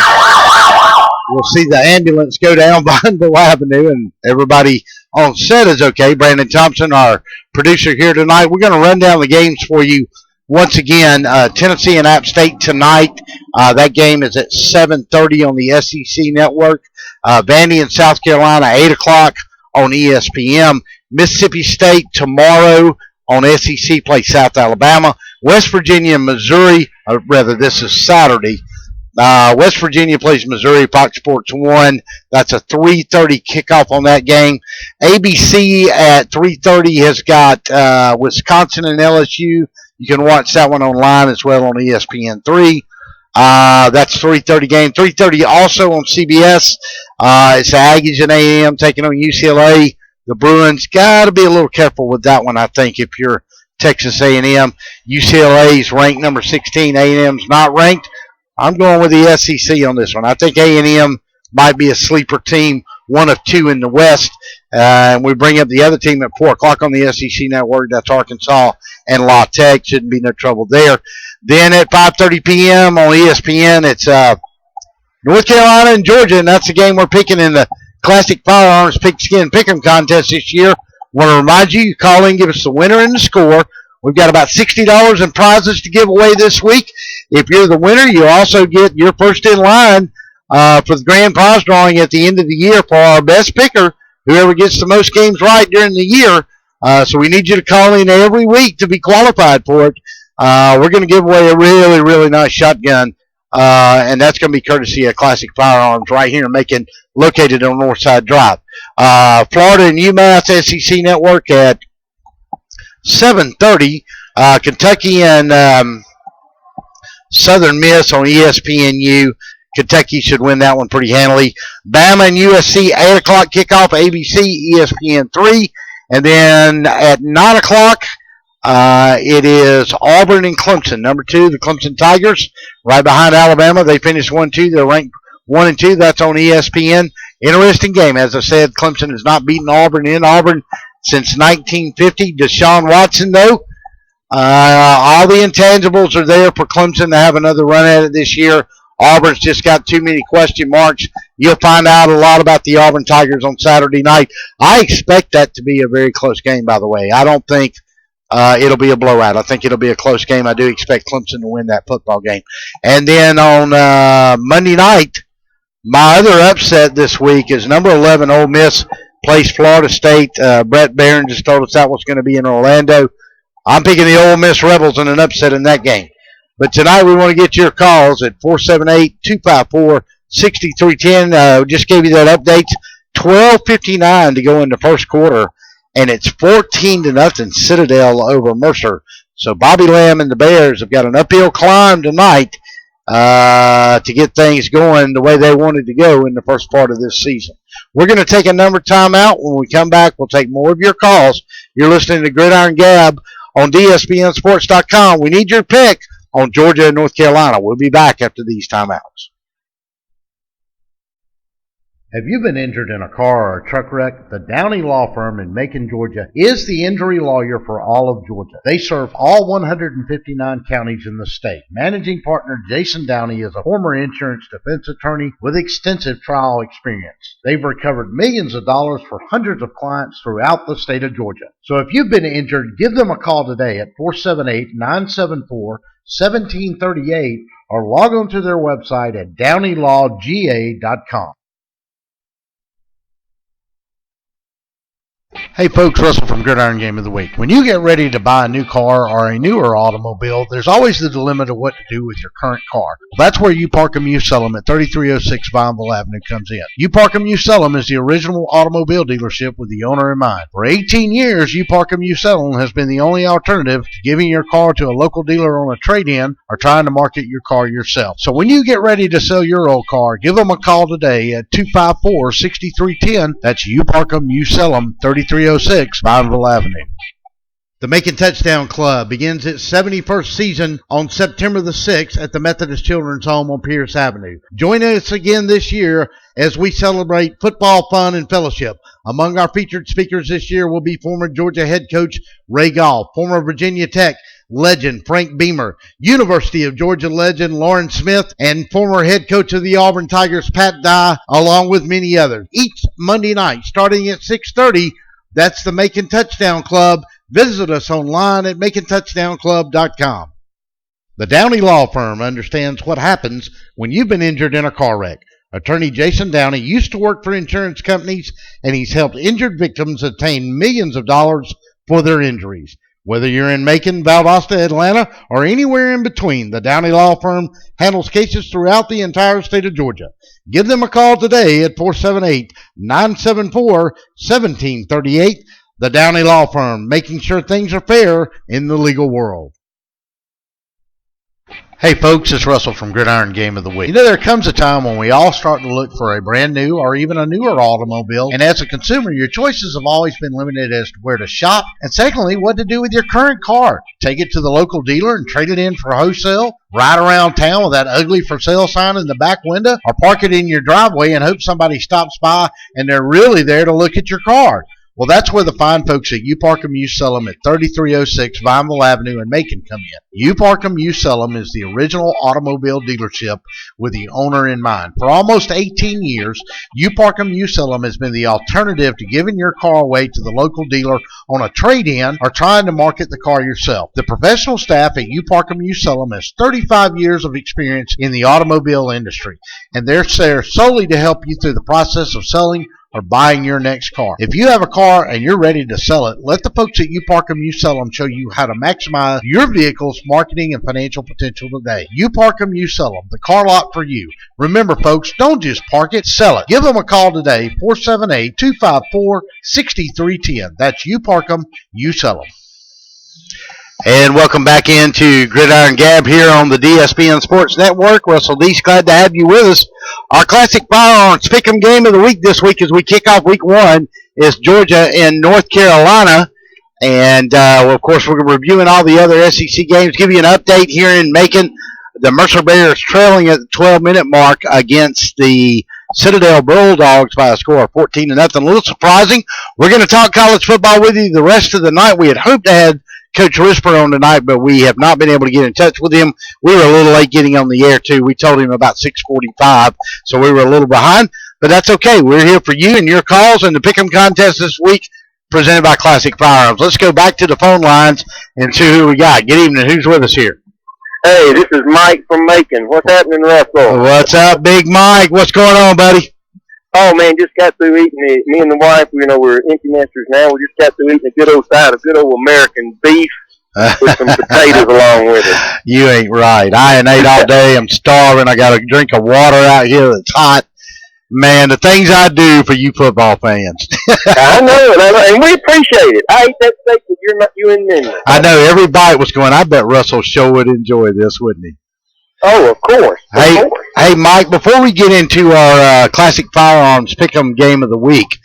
we'll see the ambulance go down Bonneville Avenue, and everybody on set is okay. Brandon Thompson, our producer here tonight. We're going to run down the games for you once again. Tennessee and App State tonight. That game is at 7:30 on the SEC network. Vandy and South Carolina, 8 o'clock on ESPN. Mississippi State tomorrow on SEC play South Alabama. West Virginia and Missouri, or rather this is Saturday. West Virginia plays Missouri, Fox Sports 1. That's a 3:30 kickoff on that game. ABC at 3:30 has got Wisconsin and LSU. You can watch that one online as well on ESPN3. That's 3:30 game. 3:30 also on CBS. It's the Aggies and A&M taking on UCLA. The Bruins got to be a little careful with that one, I think, if you're Texas A&M. UCLA's ranked number 16. A&M's not ranked. I'm going with the SEC on this one. I think A&M might be a sleeper team, one of two in the West. And we bring up the other team at 4 o'clock on the SEC network. That's Arkansas and La Tech. Shouldn't be no trouble there. Then at 5:30 p.m. on ESPN, it's North Carolina and Georgia, and that's the game we're picking in the Classic Firearms Pigskin Pick'em contest this year. Want to remind you, call in, give us the winner and the score. We've got about $60 in prizes to give away this week. If you're the winner, you also get your first in line for the grand prize drawing at the end of the year for our best picker, whoever gets the most games right during the year. So we need you to call in every week to be qualified for it. We're going to give away a really, really nice shotgun, and that's going to be courtesy of Classic Firearms right here in Macon, located on Northside Drive. Florida and UMass SEC Network at 7:30. Kentucky and Southern Miss on ESPNU. Kentucky should win that one pretty handily. Bama and USC, 8 o'clock kickoff, ABC, ESPN3. And then at 9 o'clock, it is Auburn and Clemson. Number 2, the Clemson Tigers, right behind Alabama. They finished 1-2. They're ranked 1 and 2. That's on ESPN. Interesting game. As I said, Clemson has not beaten Auburn in Auburn since 1950. Deshaun Watson, though, all the intangibles are there for Clemson to have another run at it this year. Auburn's just got too many question marks. You'll find out a lot about the Auburn Tigers on Saturday night. I expect that to be a very close game, by the way. I don't think it'll be a blowout. I think it'll be a close game. I do expect Clemson to win that football game. And then on Monday night, my other upset this week is number 11 Ole Miss plays Florida State. Brett Barron just told us that was going to be in Orlando. I'm picking the Ole Miss Rebels in an upset in that game. But tonight we want to get your calls at 478-254-6310. Just gave you that update. 12:59 to go in the first quarter, and it's 14-0 Citadel over Mercer. So Bobby Lamb and the Bears have got an uphill climb tonight to get things going the way they wanted to go in the first part of this season. We're going to take a number timeout. When we come back, we'll take more of your calls. You're listening to Gridiron Gab on DSPNsports.com. We need your pick on Georgia and North Carolina. We'll be back after these timeouts. Have you been injured in a car or a truck wreck? The Downey Law Firm in Macon, Georgia is the injury lawyer for all of Georgia. They serve all 159 counties in the state. Managing partner Jason Downey is a former insurance defense attorney with extensive trial experience. They've recovered millions of dollars for hundreds of clients throughout the state of Georgia. So if you've been injured, give them a call today at 478-974-1738 or log on to their website at downeylawga.com. Hey folks, Russell from Gridiron Game of the Week. When you get ready to buy a new car or a newer automobile, there's always the dilemma of what to do with your current car. Well, that's where You Park 'Em, You Sell 'Em at 3306 Vineville Avenue comes in. You Park 'Em, You Sell 'Em is the original automobile dealership with the owner in mind. For 18 years, You Park 'Em, You Sell 'Em has been the only alternative to giving your car to a local dealer on a trade-in or trying to market your car yourself. So when you get ready to sell your old car, give them a call today at 254-6310. That's You Park 'Em, You Sell 'Em, 3306 Vineville Avenue. The Macon Touchdown Club begins its 71st season on September the 6th at the Methodist Children's Home on Pierce Avenue. Join us again this year as we celebrate football, fun, and fellowship. Among our featured speakers this year will be former Georgia head coach Ray Goff, former Virginia Tech legend Frank Beamer, University of Georgia legend Lauren Smith, and former head coach of the Auburn Tigers Pat Dye, along with many others. Each Monday night, starting at 6:30, that's the Macon Touchdown Club. Visit us online at MaconTouchdownClub.com. The Downey Law Firm understands what happens when you've been injured in a car wreck. Attorney Jason Downey used to work for insurance companies, and he's helped injured victims obtain millions of dollars for their injuries. Whether you're in Macon, Valdosta, Atlanta, or anywhere in between, the Downey Law Firm handles cases throughout the entire state of Georgia. Give them a call today at 478-974-1738. The Downey Law Firm, making sure things are fair in the legal world. Hey folks, it's Russell from Gridiron Game of the Week. You know, there comes a time when we all start to look for a brand new or even a newer automobile, and as a consumer, your choices have always been limited as to where to shop, and secondly, what to do with your current car. Take it to the local dealer and trade it in for wholesale, ride around town with that ugly for sale sign in the back window, or park it in your driveway and hope somebody stops by and they're really there to look at your car. Well, that's where the fine folks at You Park 'Em, You Sell 'Em at 3306 Vineville Avenue in Macon come in. You Park 'Em, You Sell 'Em is the original automobile dealership with the owner in mind. For almost 18 years, You Park 'Em, You Sell 'Em has been the alternative to giving your car away to the local dealer on a trade-in or trying to market the car yourself. The professional staff at You Park 'Em, You Sell 'Em has 35 years of experience in the automobile industry, and they're there solely to help you through the process of selling or buying your next car. If you have a car and you're ready to sell it, let the folks at You Park 'Em, You Sell 'Em show you how to maximize your vehicle's marketing and financial potential today. You Park 'Em, You Sell 'Em, the car lot for you. Remember, folks, don't just park it, sell it. Give them a call today, 478-254-6310. That's You Park 'Em, You Sell 'Em. And welcome back into Gridiron Gab here on the DSPN Sports Network. Russell Deese, glad to have you with us. Our classic firearms pick'em game of the week this week as we kick off week one is Georgia and North Carolina. And, of course, we're reviewing all the other SEC games, give you an update here in Macon. The Mercer Bears trailing at the 12-minute mark against the Citadel Bulldogs by a score of 14-0. A little surprising. We're going to talk college football with you the rest of the night. We had hoped to have Coach Whisper on tonight, but we have not been able to get in touch with him. We were a little late getting on the air, too. We told him about 6:45, so we were a little behind. But that's okay. We're here for you and your calls and the Pick'em contest this week presented by Classic Firearms. Let's go back to the phone lines and see who we got. Good evening. Who's with us here? Hey, this is Mike from Macon. What's happening, Russell? What's up, Big Mike? What's going on, buddy? Oh, man, just got through eating me and the wife, we're empty nesters now. We just got through eating a good old side of good old American beef with some potatoes along with it. You ain't right. I ain't ate all day. I'm starving. I got a drink of water out here that's hot. Man, the things I do for you football fans. I know, and we appreciate it. I ate that steak with you and me. I know every bite was going, I bet Russell sure would enjoy this, wouldn't he? Oh, of course. Hey, Mike, before we get into our Classic Firearms Pick'em game of the week,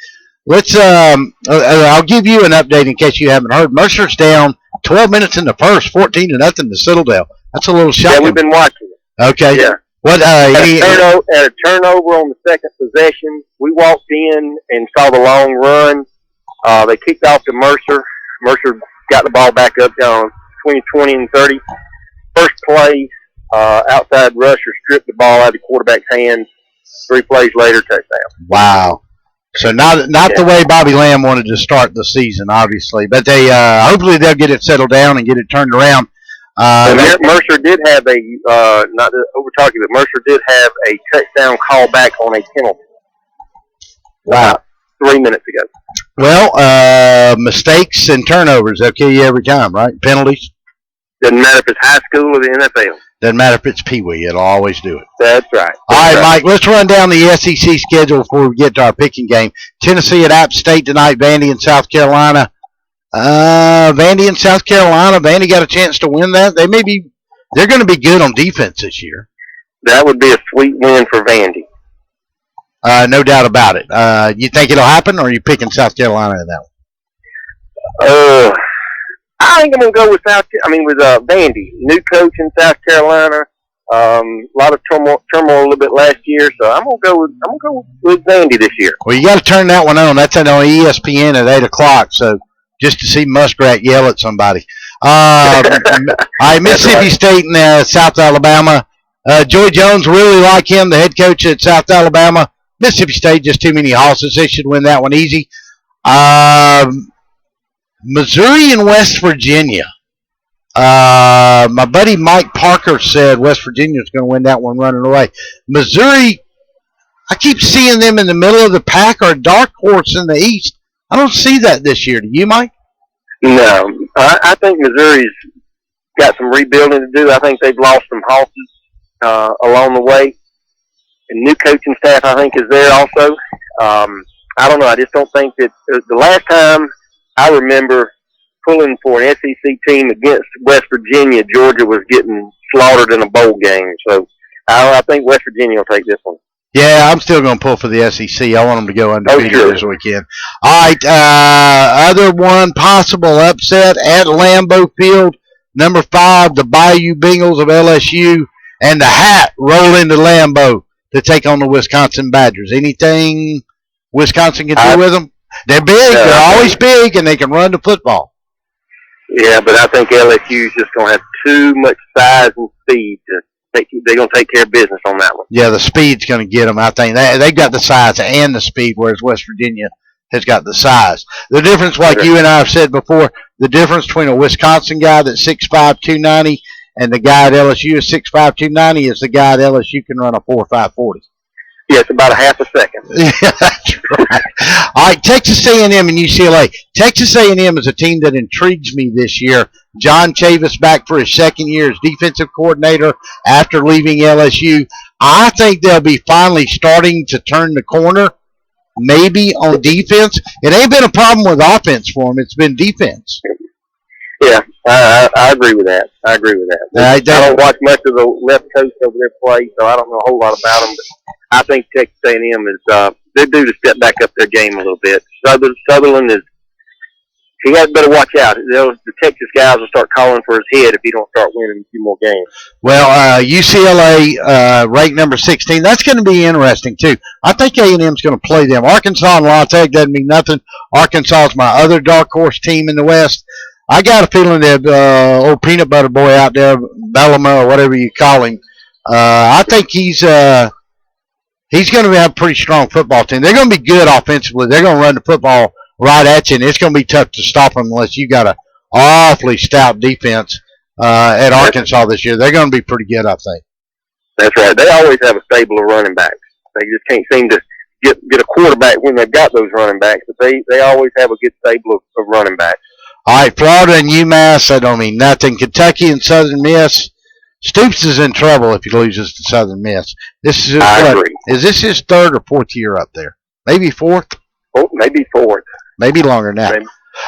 let's I'll give you an update in case you haven't heard. Mercer's down 12 minutes in the first, 14-0 to Citadel. That's a little shocking. Yeah, we've been watching it. Okay. Yeah. What? At a turnover on the second possession, we walked in and saw the long run. They kicked off to Mercer. Mercer got the ball back up down 20 and 30. First play, outside rusher stripped the ball out of the quarterback's hands. 3 plays later, touchdown. Wow. So not the way Bobby Lamb wanted to start the season, obviously, but they hopefully they'll get it settled down and get it turned around. Mercer did have not to overtalk you, but Mercer did have a touchdown call back on a penalty. Wow. 3 minutes ago. Well, mistakes and turnovers, they'll kill you every time, right? Penalties. Doesn't matter if it's high school or the NFL. Doesn't matter if it's Pee Wee, it'll always do it. That's right. All right, Mike, let's run down the SEC schedule before we get to our picking game. Tennessee at App State tonight, Vandy in South Carolina. Vandy in South Carolina. Vandy got a chance to win that. They're going to be good on defense this year. That would be a sweet win for Vandy. No doubt about it. You think it'll happen, or are you picking South Carolina in that one? I think I'm going to go with Vandy. New coach in South Carolina. A lot of turmoil a little bit last year, so I'm going to go with Vandy this year. Well, you got to turn that one on. That's on ESPN at 8:00. So just to see Muskrat yell at somebody. All right, Mississippi State and South Alabama. Joy Jones, really like him, the head coach at South Alabama. Mississippi State, just too many horses. They should win that one easy. Missouri and West Virginia. My buddy Mike Parker said West Virginia is going to win that one running away. Missouri, I keep seeing them in the middle of the pack or a dark horse in the East. I don't see that this year. Do you, Mike? No. I think Missouri's got some rebuilding to do. I think they've lost some horses along the way. And new coaching staff, I think, is there also. I don't know. I just don't think that the last time I remember pulling for an SEC team against West Virginia, Georgia was getting slaughtered in a bowl game. So I think West Virginia will take this one. Yeah, I'm still going to pull for the SEC. I want them to go undefeated this weekend. All right, other one possible upset at Lambeau Field. Number 5, the Bayou Bengals of LSU, and the Hat roll into Lambeau to take on the Wisconsin Badgers. Anything Wisconsin can do with them? They're big. They're always big, and they can run the football. Yeah, but I think LSU is just going to have too much size and speed to they're going to take care of business on that one. Yeah, the speed's going to get them, I think. They've got the size and the speed, whereas West Virginia has got the size. The difference, like you and I have said before, the difference between a Wisconsin guy that's 6'5", 290, and the guy at LSU is 6'5", 290 is the guy at LSU can run a 4.5 40. Yeah, it's about a half a second. Yeah, that's right. All right, Texas A&M and UCLA. Texas A&M is a team that intrigues me this year. John Chavis back for his second year as defensive coordinator after leaving LSU. I think they'll be finally starting to turn the corner, maybe on defense. It ain't been a problem with offense for them. It's been defense. Yeah, I agree with that. I don't watch much of the left coast over there play, so I don't know a whole lot about them. But I think Texas A&M is they're due to step back up their game a little bit. Sutherland is he better watch out. The Texas guys will start calling for his head if he don't start winning a few more games. Well, UCLA ranked number 16. That's going to be interesting too. I think A&M's going to play them. Arkansas and La Tech doesn't mean nothing. Arkansas is my other dark horse team in the West. I got a feeling that old peanut butter boy out there, Bellama or whatever you call him, I think he's going to have a pretty strong football team. They're going to be good offensively. They're going to run the football right at you, and it's going to be tough to stop them unless you got an awfully stout defense at Arkansas this year. They're going to be pretty good, I think. That's right. They always have a stable of running backs. They just can't seem to get a quarterback when they've got those running backs, but they always have a good stable of running backs. All right, Florida and UMass, I don't mean nothing. Kentucky and Southern Miss. Stoops is in trouble if he loses to Southern Miss. I agree. Is this his third or fourth year up there? Maybe fourth? Oh, maybe fourth. Maybe longer than that.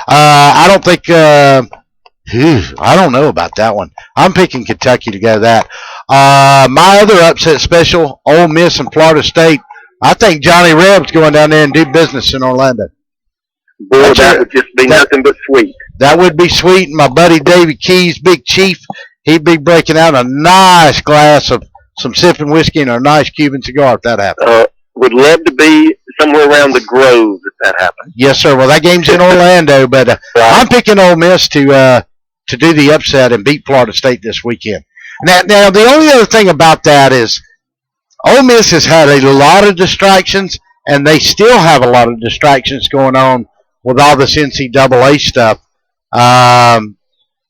I don't think I don't know about that one. I'm picking Kentucky to go that. My other upset special, Ole Miss and Florida State. I think Johnny Reb's going down there and do business in Orlando. Boy, that would just be nothing but sweet. That would be sweet. And my buddy David Keys, Big Chief, he'd be breaking out a nice glass of some sipping whiskey and a nice Cuban cigar if that happened. Would love to be somewhere around the Grove if that happens. Yes, sir. Well, that game's in Orlando, but Right. I'm picking Ole Miss to do the upset and beat Florida State this weekend. Now, the only other thing about that is Ole Miss has had a lot of distractions, and they still have a lot of distractions going on with all this NCAA stuff.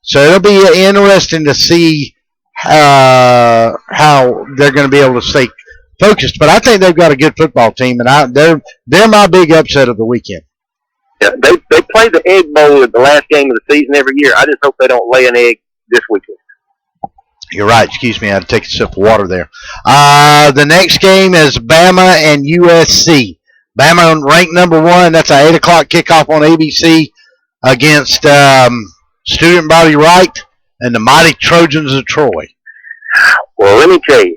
So it'll be interesting to see how they're going to be able to stay focused. But I think they've got a good football team, and they're my big upset of the weekend. Yeah, they play the Egg Bowl at the last game of the season every year. I just hope they don't lay an egg this weekend. You're right. Excuse me. I had to take a sip of water there. The next game is Bama and USC. Bama ranked number 1. That's an 8 o'clock kickoff on ABC against Student Body Right and the mighty Trojans of Troy. Well, let me tell you,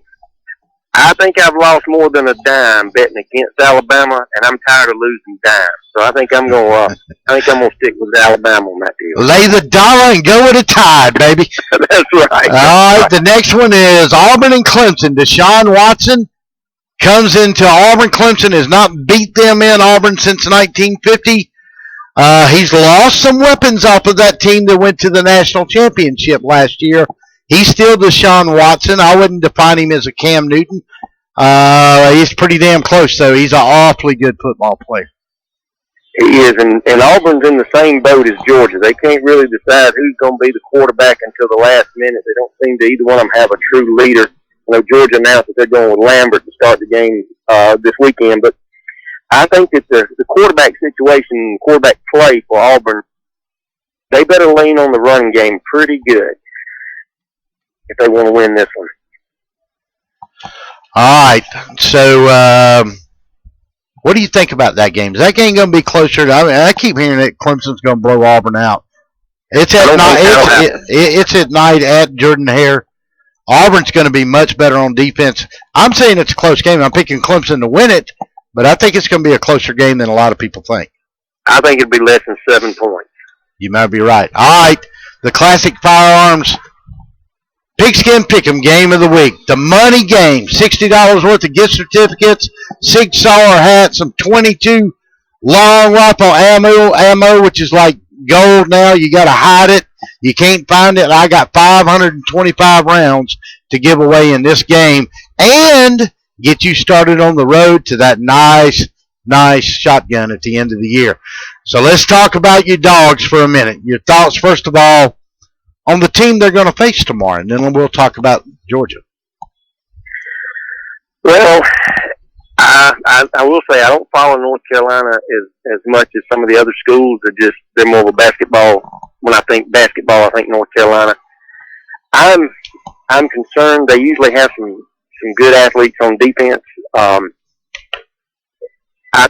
I think I've lost more than a dime betting against Alabama, and I'm tired of losing dimes. So I think I'm gonna stick with Alabama on that deal. Lay the dollar and go with a tide, baby. That's right. All right. The next one is Auburn and Clemson. Deshaun Watson comes into Auburn. Clemson has not beat them in Auburn since 1950. He's lost some weapons off of that team that went to the national championship last year. He's still Deshaun Watson. I wouldn't define him as a Cam Newton. He's pretty damn close, though. He's an awfully good football player. He is, and Auburn's in the same boat as Georgia. They can't really decide who's going to be the quarterback until the last minute. They don't seem to either one of them have a true leader. You know, Georgia announced that they're going with Lambert to start the game this weekend, but I think that the quarterback situation, quarterback play for Auburn, they better lean on the running game pretty good if they want to win this one. All right. So, what do you think about that game? Is that game going to be closer? I keep hearing that Clemson's going to blow Auburn out. It's at night. It's at night at Jordan-Hare. Auburn's going to be much better on defense. I'm saying it's a close game. I'm picking Clemson to win it, but I think it's going to be a closer game than a lot of people think. I think it'd be less than 7 points. You might be right. All right. The Classic Firearms Pigskin Pick'em game of the week. The money game. $60 worth of gift certificates, Sig Sauer hats, some 22 long rifle ammo, which is like gold now. You got to hide it. You can't find it. I got 525 rounds to give away in this game and get you started on the road to that nice shotgun at the end of the year. So let's talk about your dogs for a minute. Your thoughts, first of all, on the team they're going to face tomorrow, and then we'll talk about Georgia. Well, I will say I don't follow North Carolina as much as some of the other schools. They're more of a basketball. When I think basketball, I think North Carolina. I'm concerned. They usually have some good athletes on defense. I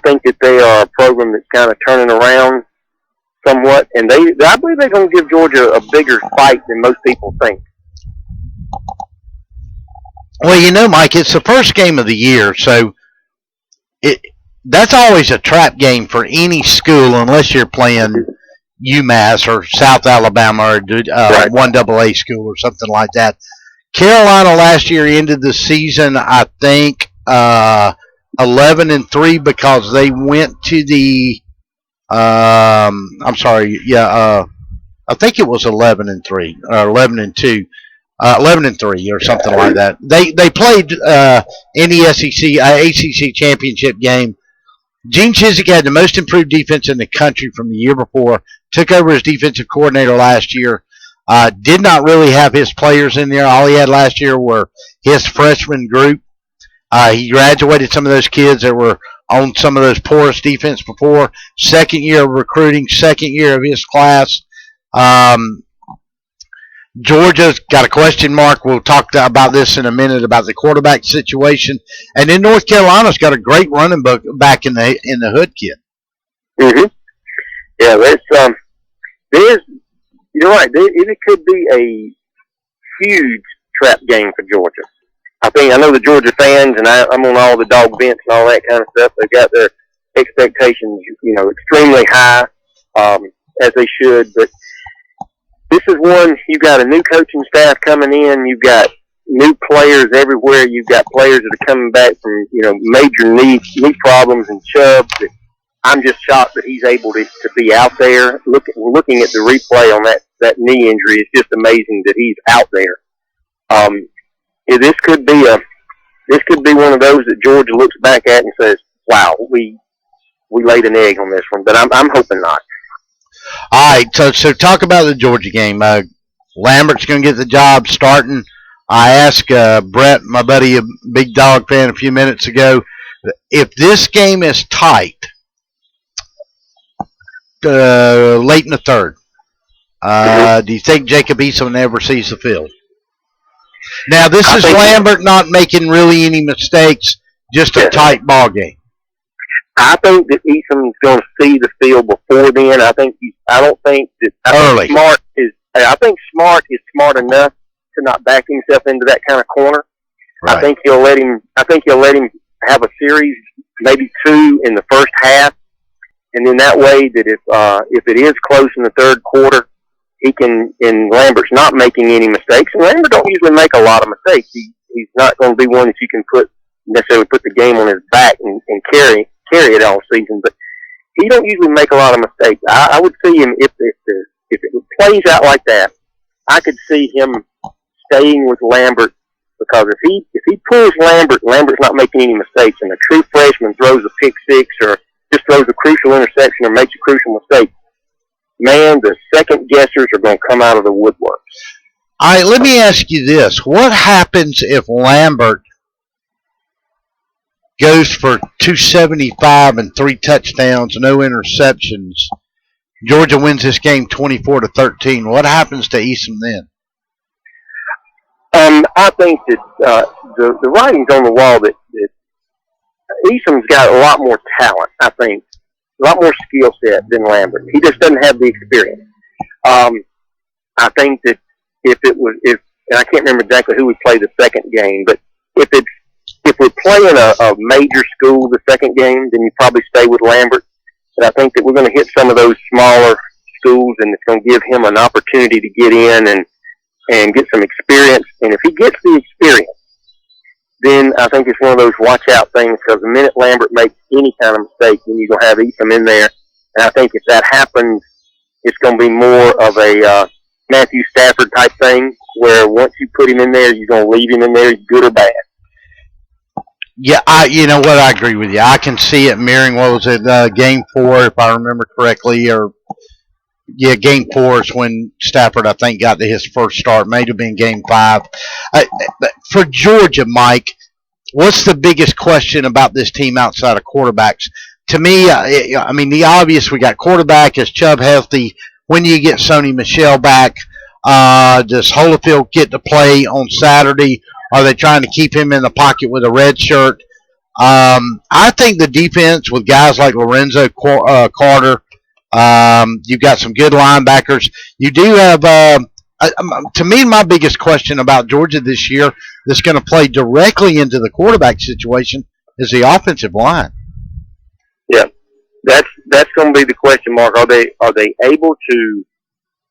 think that they are a program that's kind of turning around somewhat, and I believe they're going to give Georgia a bigger fight than most people think. Well, you know, Mike, it's the first game of the year, so that's always a trap game for any school unless you're playing UMass or South Alabama or Right. 1AA school or something like that. Carolina last year ended the season, I think, 11-3 because they went to the I think it was 11-3 or 11-2, 11-3 or something like that. They played in the SEC ACC championship game. Gene Chizik had the most improved defense in the country from the year before. Took over as defensive coordinator last year. Did not really have his players in there. All he had last year were his freshman group. He graduated some of those kids that were on some of those porous defense before. Second year of recruiting, second year of his class. Georgia's got a question mark. We'll talk about this in a minute about the quarterback situation. And then North Carolina's got a great running back in the hood kid. Mm-hmm. Yeah, you're right. It could be a huge trap game for Georgia. I know the Georgia fans, and I'm on all the dog vents and all that kind of stuff. They've got their expectations, extremely high, as they should. But this is one, you've got a new coaching staff coming in, you've got new players everywhere, you've got players that are coming back from, major knee problems and Chubb. I'm just shocked that he's able to be out there. Looking at the replay on that knee injury, it's just amazing that he's out there. This could be one of those that Georgia looks back at and says, wow, we laid an egg on this one, but I'm hoping not. All right, so talk about the Georgia game. Lambert's going to get the job starting. I asked Brett, my buddy, a big Dog fan, a few minutes ago, if this game is tight late in the third, do you think Jacob Eason ever sees the field? Now, this is Lambert not making really any mistakes, just a tight ball game. I think that Eason's going to see the field before then. I think Smart is smart enough to not back himself into that kind of corner. Right. I think he'll let him have a series, maybe two in the first half, and then that way that if it is close in the third quarter, he can. And Lambert's not making any mistakes, and Lambert don't usually make a lot of mistakes. He's not going to be one that you can necessarily put the game on his back and carry it all season, but he don't usually make a lot of mistakes. I would see him if it plays out like that. I could see him staying with Lambert, because if he pulls Lambert's not making any mistakes, and a true freshman throws a pick six or just throws a crucial interception or makes a crucial mistake, man, the second guessers are going to come out of the woodwork. All right, let me ask you this: what happens if Lambert goes for 275 and 3 touchdowns, no interceptions? Georgia wins this game 24-13. What happens to Eason then? I think that the writing's on the wall that Eason's got a lot more talent. I think a lot more skill set than Lambert. He just doesn't have the experience. I think that if I can't remember exactly who we played the second game, but if we're playing a major school the second game, then you probably stay with Lambert. But I think that we're going to hit some of those smaller schools, and it's going to give him an opportunity to get in and get some experience. And if he gets the experience, then I think it's one of those watch-out things, because the minute Lambert makes any kind of mistake, then you're going to have Eason in there. And I think if that happens, it's going to be more of a Matthew Stafford type thing, where once you put him in there, you're going to leave him in there, good or bad. Yeah, I agree with you. I can see it mirroring, what was it, Game 4, if I remember correctly, Game 4 is when Stafford, I think, got to his first start. May have been Game 5. For Georgia, Mike, what's the biggest question about this team outside of quarterbacks? To me, the obvious, we got quarterback. Is Chubb healthy? When do you get Sony Michel back? Does Holyfield get to play on Saturday? Are they trying to keep him in the pocket with a red shirt? I think the defense with guys like Lorenzo Carter, you've got some good linebackers. You do have, to me, my biggest question about Georgia this year that's going to play directly into the quarterback situation is the offensive line. Yeah, that's going to be the question mark. Are they able to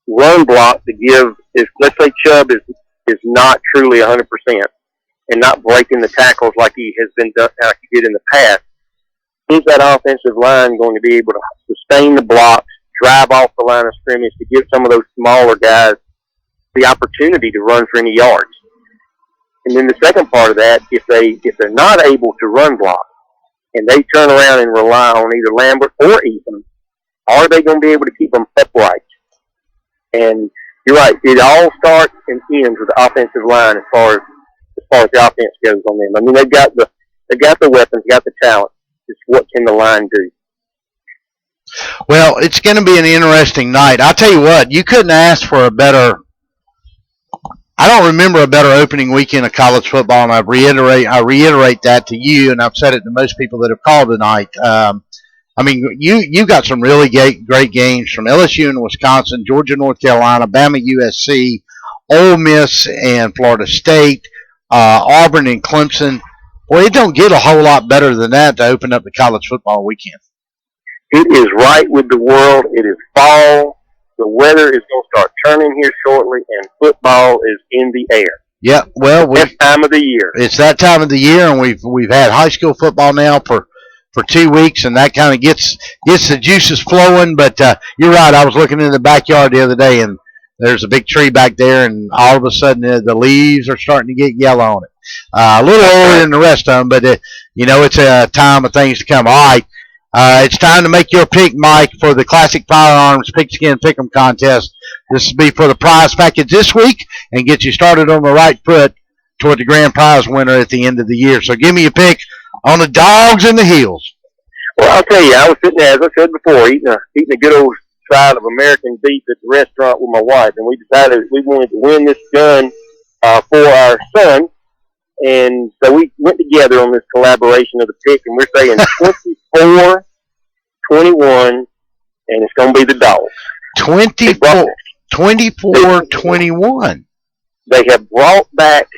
run block to give? Let's say Chubb is not truly 100% and not breaking the tackles like he has been done, like he did in the past. Is that offensive line going to be able to sustain the blocks, drive off the line of scrimmage to give some of those smaller guys the opportunity to run for any yards? And then the second part of that, if they're not able to run block and they turn around and rely on either Lambert or Eason, are they going to be able to keep them upright? And you're right, it all starts and ends with the offensive line as far as the offense goes on them. I mean, they've got the weapons, got the talent. Just what can the line do? Well, it's going to be an interesting night. I'll tell you what, you couldn't ask for a better. I don't remember a better opening weekend of college football, and I reiterate that to you, and I've said it to most people that have called tonight. You got some really great games from LSU and Wisconsin, Georgia, North Carolina, Bama, USC, Ole Miss, and Florida State, Auburn and Clemson. Boy, it don't get a whole lot better than that to open up the college football weekend. It is right with the world. It is fall. the weather is going to start turning here shortly, and football is in the air. Yeah, well, This time of the year. it's that time of the year, and we've had high school football now for 2 weeks, and that kind of gets the juices flowing. But you're right. I was looking in the backyard the other day, and there's a big tree back there, and all of a sudden the leaves are starting to get yellow on it. A little earlier than the rest of them, but it's a time of things to come. All right, it's time to make your pick, Mike, for the Classic Firearms Pigskin Pick'em contest. This will be for the prize package this week, and get you started on the right foot toward the grand prize winner at the end of the year. So give me a pick on the dogs and the heels. Well, I'll tell you, I was sitting there, as I said before, eating a good old side of American beef at the restaurant with my wife, and we decided we wanted to win this gun for our son. And so we went together on this collaboration of the pick, and we're saying 24-21, and it's going to be the dogs. 24-21. They have brought back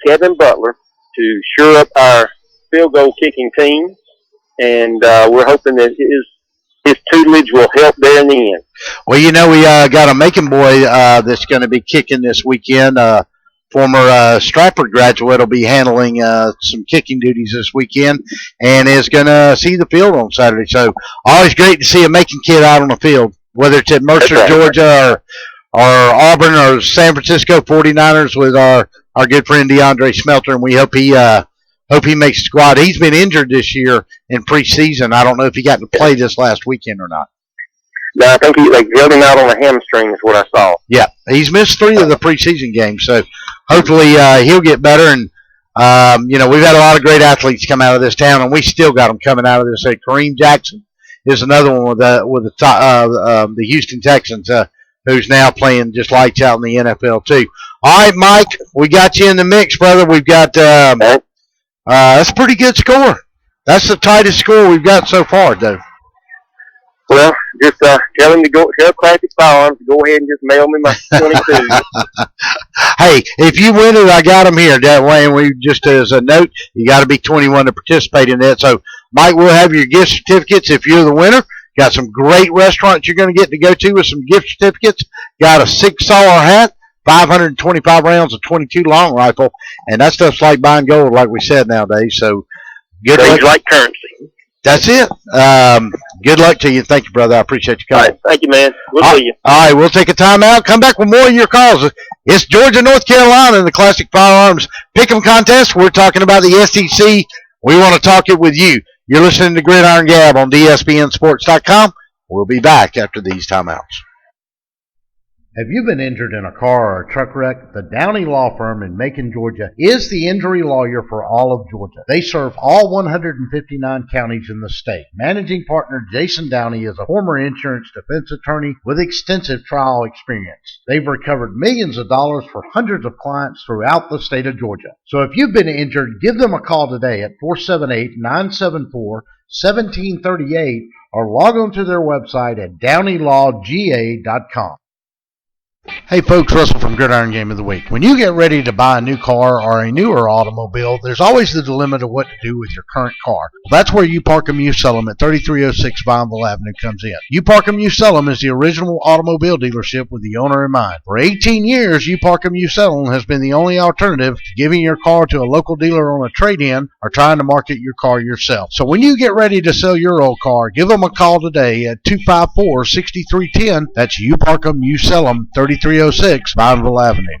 Kevin Butler to shore up our field goal kicking team, and we're hoping that his tutelage will help there in the end. Well, we got a Macon boy that's going to be kicking this weekend. Former Stratford graduate will be handling some kicking duties this weekend, and is going to see the field on Saturday. So always great to see a Macon kid out on the field, whether it's at Mercer, right. Georgia, or Auburn, or San Francisco 49ers with our good friend DeAndre Smelter, and we hope he makes the squad. He's been injured this year in preseason. I don't know if he got to play this last weekend or not. No, I think he held him out on a hamstring is what I saw. Yeah, he's missed 3 of the preseason games, so hopefully he'll get better. And we've had a lot of great athletes come out of this town, and we still got them coming out of this. Kareem Jackson is another one with the Houston Texans, who's now playing just lights out in the NFL too. All right, Mike, we got you in the mix, brother. We've got that's a pretty good score. That's the tightest score we've got so far, though. Well, just tell him to tell Classic Firearms to go ahead and just mail me my 22. Hey, if you win it, I got them here. That way, and we just as a note, you got to be 21 to participate in that. So, Mike, we'll have your gift certificates if you're the winner. Got some great restaurants you're going to get to go to with some gift certificates. Got a 6-SAR hat, 525 rounds of 22 long rifle, and that stuff's like buying gold, like we said nowadays. So, good luck. Like currency. That's it. Good luck to you. Thank you, brother. I appreciate you coming. All right. Thank you, man. We'll see you. All right. We'll take a timeout. Come back with more of your calls. It's Georgia, North Carolina in the Classic Firearms Pick'em contest. We're talking about the SEC. We want to talk it with you. You're listening to Gridiron Gab on DSBNsports.com. We'll be back after these timeouts. Have you been injured in a car or a truck wreck? The Downey Law Firm in Macon, Georgia is the injury lawyer for all of Georgia. They serve all 159 counties in the state. Managing partner Jason Downey is a former insurance defense attorney with extensive trial experience. They've recovered millions of dollars for hundreds of clients throughout the state of Georgia. So if you've been injured, give them a call today at 478-974-1738 or log on to their website at downeylawga.com. Hey folks, Russell from Gridiron Game of the Week. When you get ready to buy a new car or a newer automobile, there's always the dilemma of what to do with your current car. Well, that's where You Park 'Em, You Sell 'Em at 3306 Vineville Avenue comes in. You Park 'Em, You Sell 'Em is the original automobile dealership with the owner in mind. For 18 years, You Park 'Em, You Sell 'Em has been the only alternative to giving your car to a local dealer on a trade-in or trying to market your car yourself. So when you get ready to sell your old car, give them a call today at 254-6310. That's You Park 'Em, You Sell 'Em, 3306 Vineville Avenue.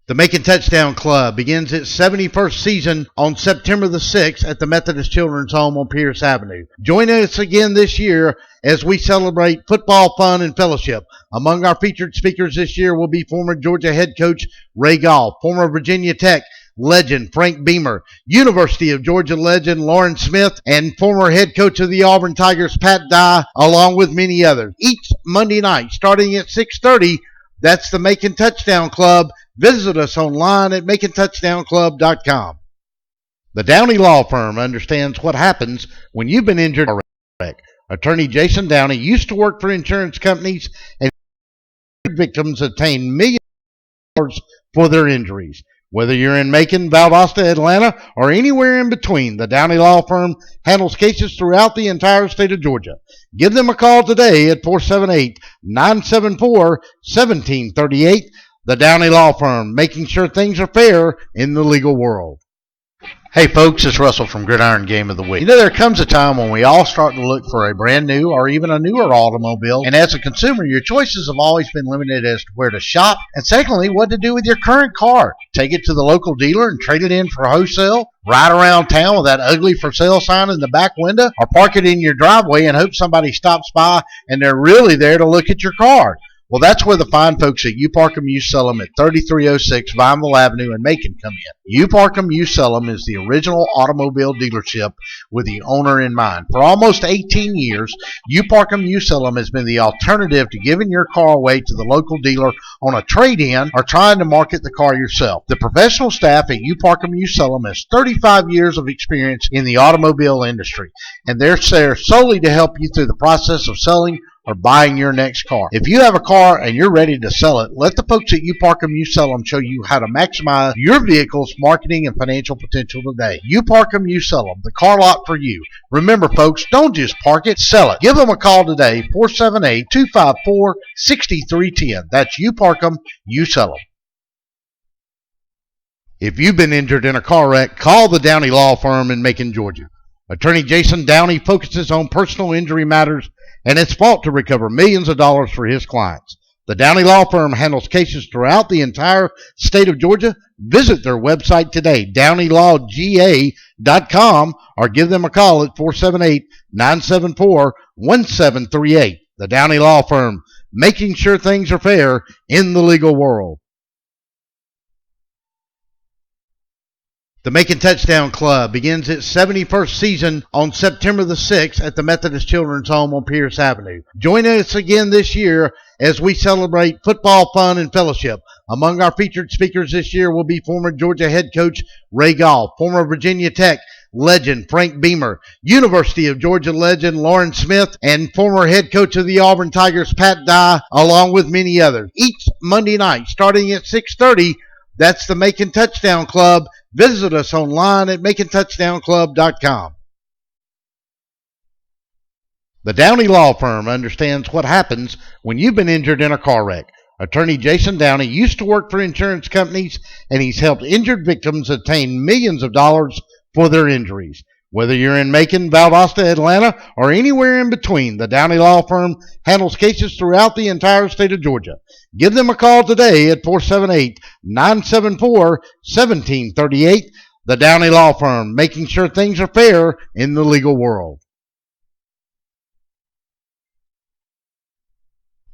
The Macon Touchdown Club begins its 71st season on September the 6th at the Methodist Children's Home on Pierce Avenue. Join us again this year as we celebrate football, fun, and fellowship. Among our featured speakers this year will be former Georgia head coach Ray Goff, former Virginia Tech legend Frank Beamer, University of Georgia legend Lauren Smith, and former head coach of the Auburn Tigers Pat Dye, along with many others. Each Monday night, starting at 6:30, that's the Macon Touchdown Club. Visit us online at MaconTouchdownClub.com. The Downey Law Firm understands what happens when you've been injured or wrecked. Attorney Jason Downey used to work for insurance companies, and victims obtain millions of dollars for their injuries. Whether you're in Macon, Valdosta, Atlanta, or anywhere in between, the Downey Law Firm handles cases throughout the entire state of Georgia. Give them a call today at 478-974-1738. The Downey Law Firm, making sure things are fair in the legal world. Hey folks, it's Russell from Gridiron Game of the Week. You know, there comes a time when we all start to look for a brand new or even a newer automobile, and as a consumer, your choices have always been limited as to where to shop, and secondly, what to do with your current car. Take it to the local dealer and trade it in for wholesale, ride around town with that ugly for sale sign in the back window, or park it in your driveway and hope somebody stops by and they're really there to look at your car. Well, that's where the fine folks at You Park 'em, You Sell 'em at 3306 Vineville Avenue in Macon come in. You Park 'em, You Sell 'em is the original automobile dealership with the owner in mind. For almost 18 years, You Park 'em, You Sell 'em has been the alternative to giving your car away to the local dealer on a trade-in or trying to market the car yourself. The professional staff at You Park 'em, You Sell 'em has 35 years of experience in the automobile industry, and they're there solely to help you through the process of selling or buying your next car. If you have a car and you're ready to sell it, let the folks at You Park 'em, You Sell 'em show you how to maximize your vehicle's marketing and financial potential today. You Park 'em, You Sell 'em, the car lot for you. Remember folks, don't just park it, sell it. Give them a call today, 478-254-6310. That's You Park 'em, You Sell 'em. If you've been injured in a car wreck, call the Downey Law Firm in Macon, Georgia. Attorney Jason Downey focuses on personal injury matters and it's fought to recover millions of dollars for his clients. The Downey Law Firm handles cases throughout the entire state of Georgia. Visit their website today, DowneyLawGA.com, or give them a call at 478-974-1738. The Downey Law Firm, making sure things are fair in the legal world. The Macon Touchdown Club begins its 71st season on September the 6th at the Methodist Children's Home on Pierce Avenue. Join us again this year as we celebrate football, fun, and fellowship. Among our featured speakers this year will be former Georgia head coach Ray Goff, former Virginia Tech legend Frank Beamer, University of Georgia legend Lauren Smith, and former head coach of the Auburn Tigers Pat Dye, along with many others. Each Monday night, starting at 6:30, that's the Macon Touchdown Club. Visit us online at MaconTouchdownClub.com. The Downey Law Firm understands what happens when you've been injured in a car wreck. Attorney Jason Downey used to work for insurance companies, and he's helped injured victims obtain millions of dollars for their injuries. Whether you're in Macon, Valdosta, Atlanta, or anywhere in between, the Downey Law Firm handles cases throughout the entire state of Georgia. Give them a call today at 478-974-1738. The Downey Law Firm, making sure things are fair in the legal world.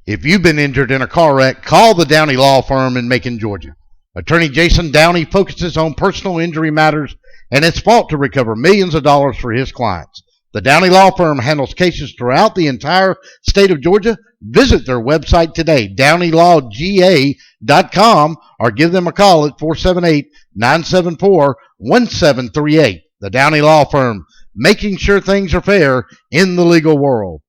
If you've been injured in a car wreck, call the Downey Law Firm in Macon, Georgia. Attorney Jason Downey focuses on personal injury matters and it's fought to recover millions of dollars for his clients. The Downey Law Firm handles cases throughout the entire state of Georgia. Visit their website today, DowneyLawGA.com, or give them a call at 478-974-1738. The Downey Law Firm, making sure things are fair in the legal world.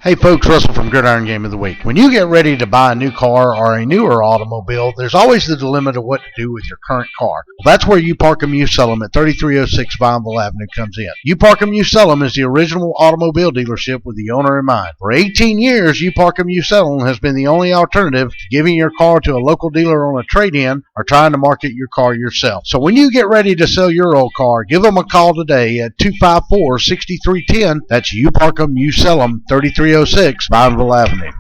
Hey folks, Russell from Gridiron Game of the Week. When you get ready to buy a new car or a newer automobile, there's always the dilemma of what to do with your current car. Well, that's where You Park 'em, You Sell 'em at 3306 Vineville Avenue comes in. You Park 'em, You Sell 'em is the original automobile dealership with the owner in mind. For 18 years, You Park 'em, You Sell 'em has been the only alternative to giving your car to a local dealer on a trade-in or trying to market your car yourself. So when you get ready to sell your old car, give them a call today at 254-6310. That's You Park 'em, You Sell 'em, 3306 Vineville Avenue.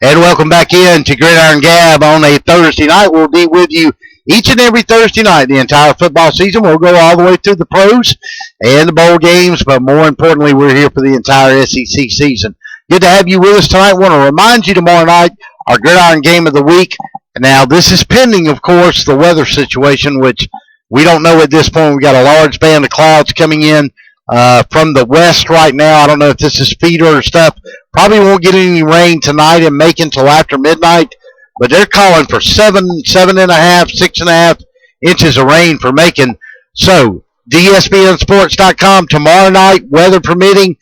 And welcome back in to Gridiron Gab on a Thursday night. We'll be with you each and every Thursday night the entire football season. We'll go all the way through the pros and the bowl games, but more importantly, we're here for the entire SEC season. Good to have you with us tonight. Want to remind you tomorrow night, our Gridiron Game of the Week. Now, this is pending, of course, the weather situation, which we don't know at this point. We've got a large band of clouds coming in from the west right now. I don't know if this is feeder or stuff. Probably won't get any rain tonight and make until after midnight, but they're calling for 7.5, 6.5 inches of rain for Macon. So, DSBNsports.com tomorrow night, weather permitting,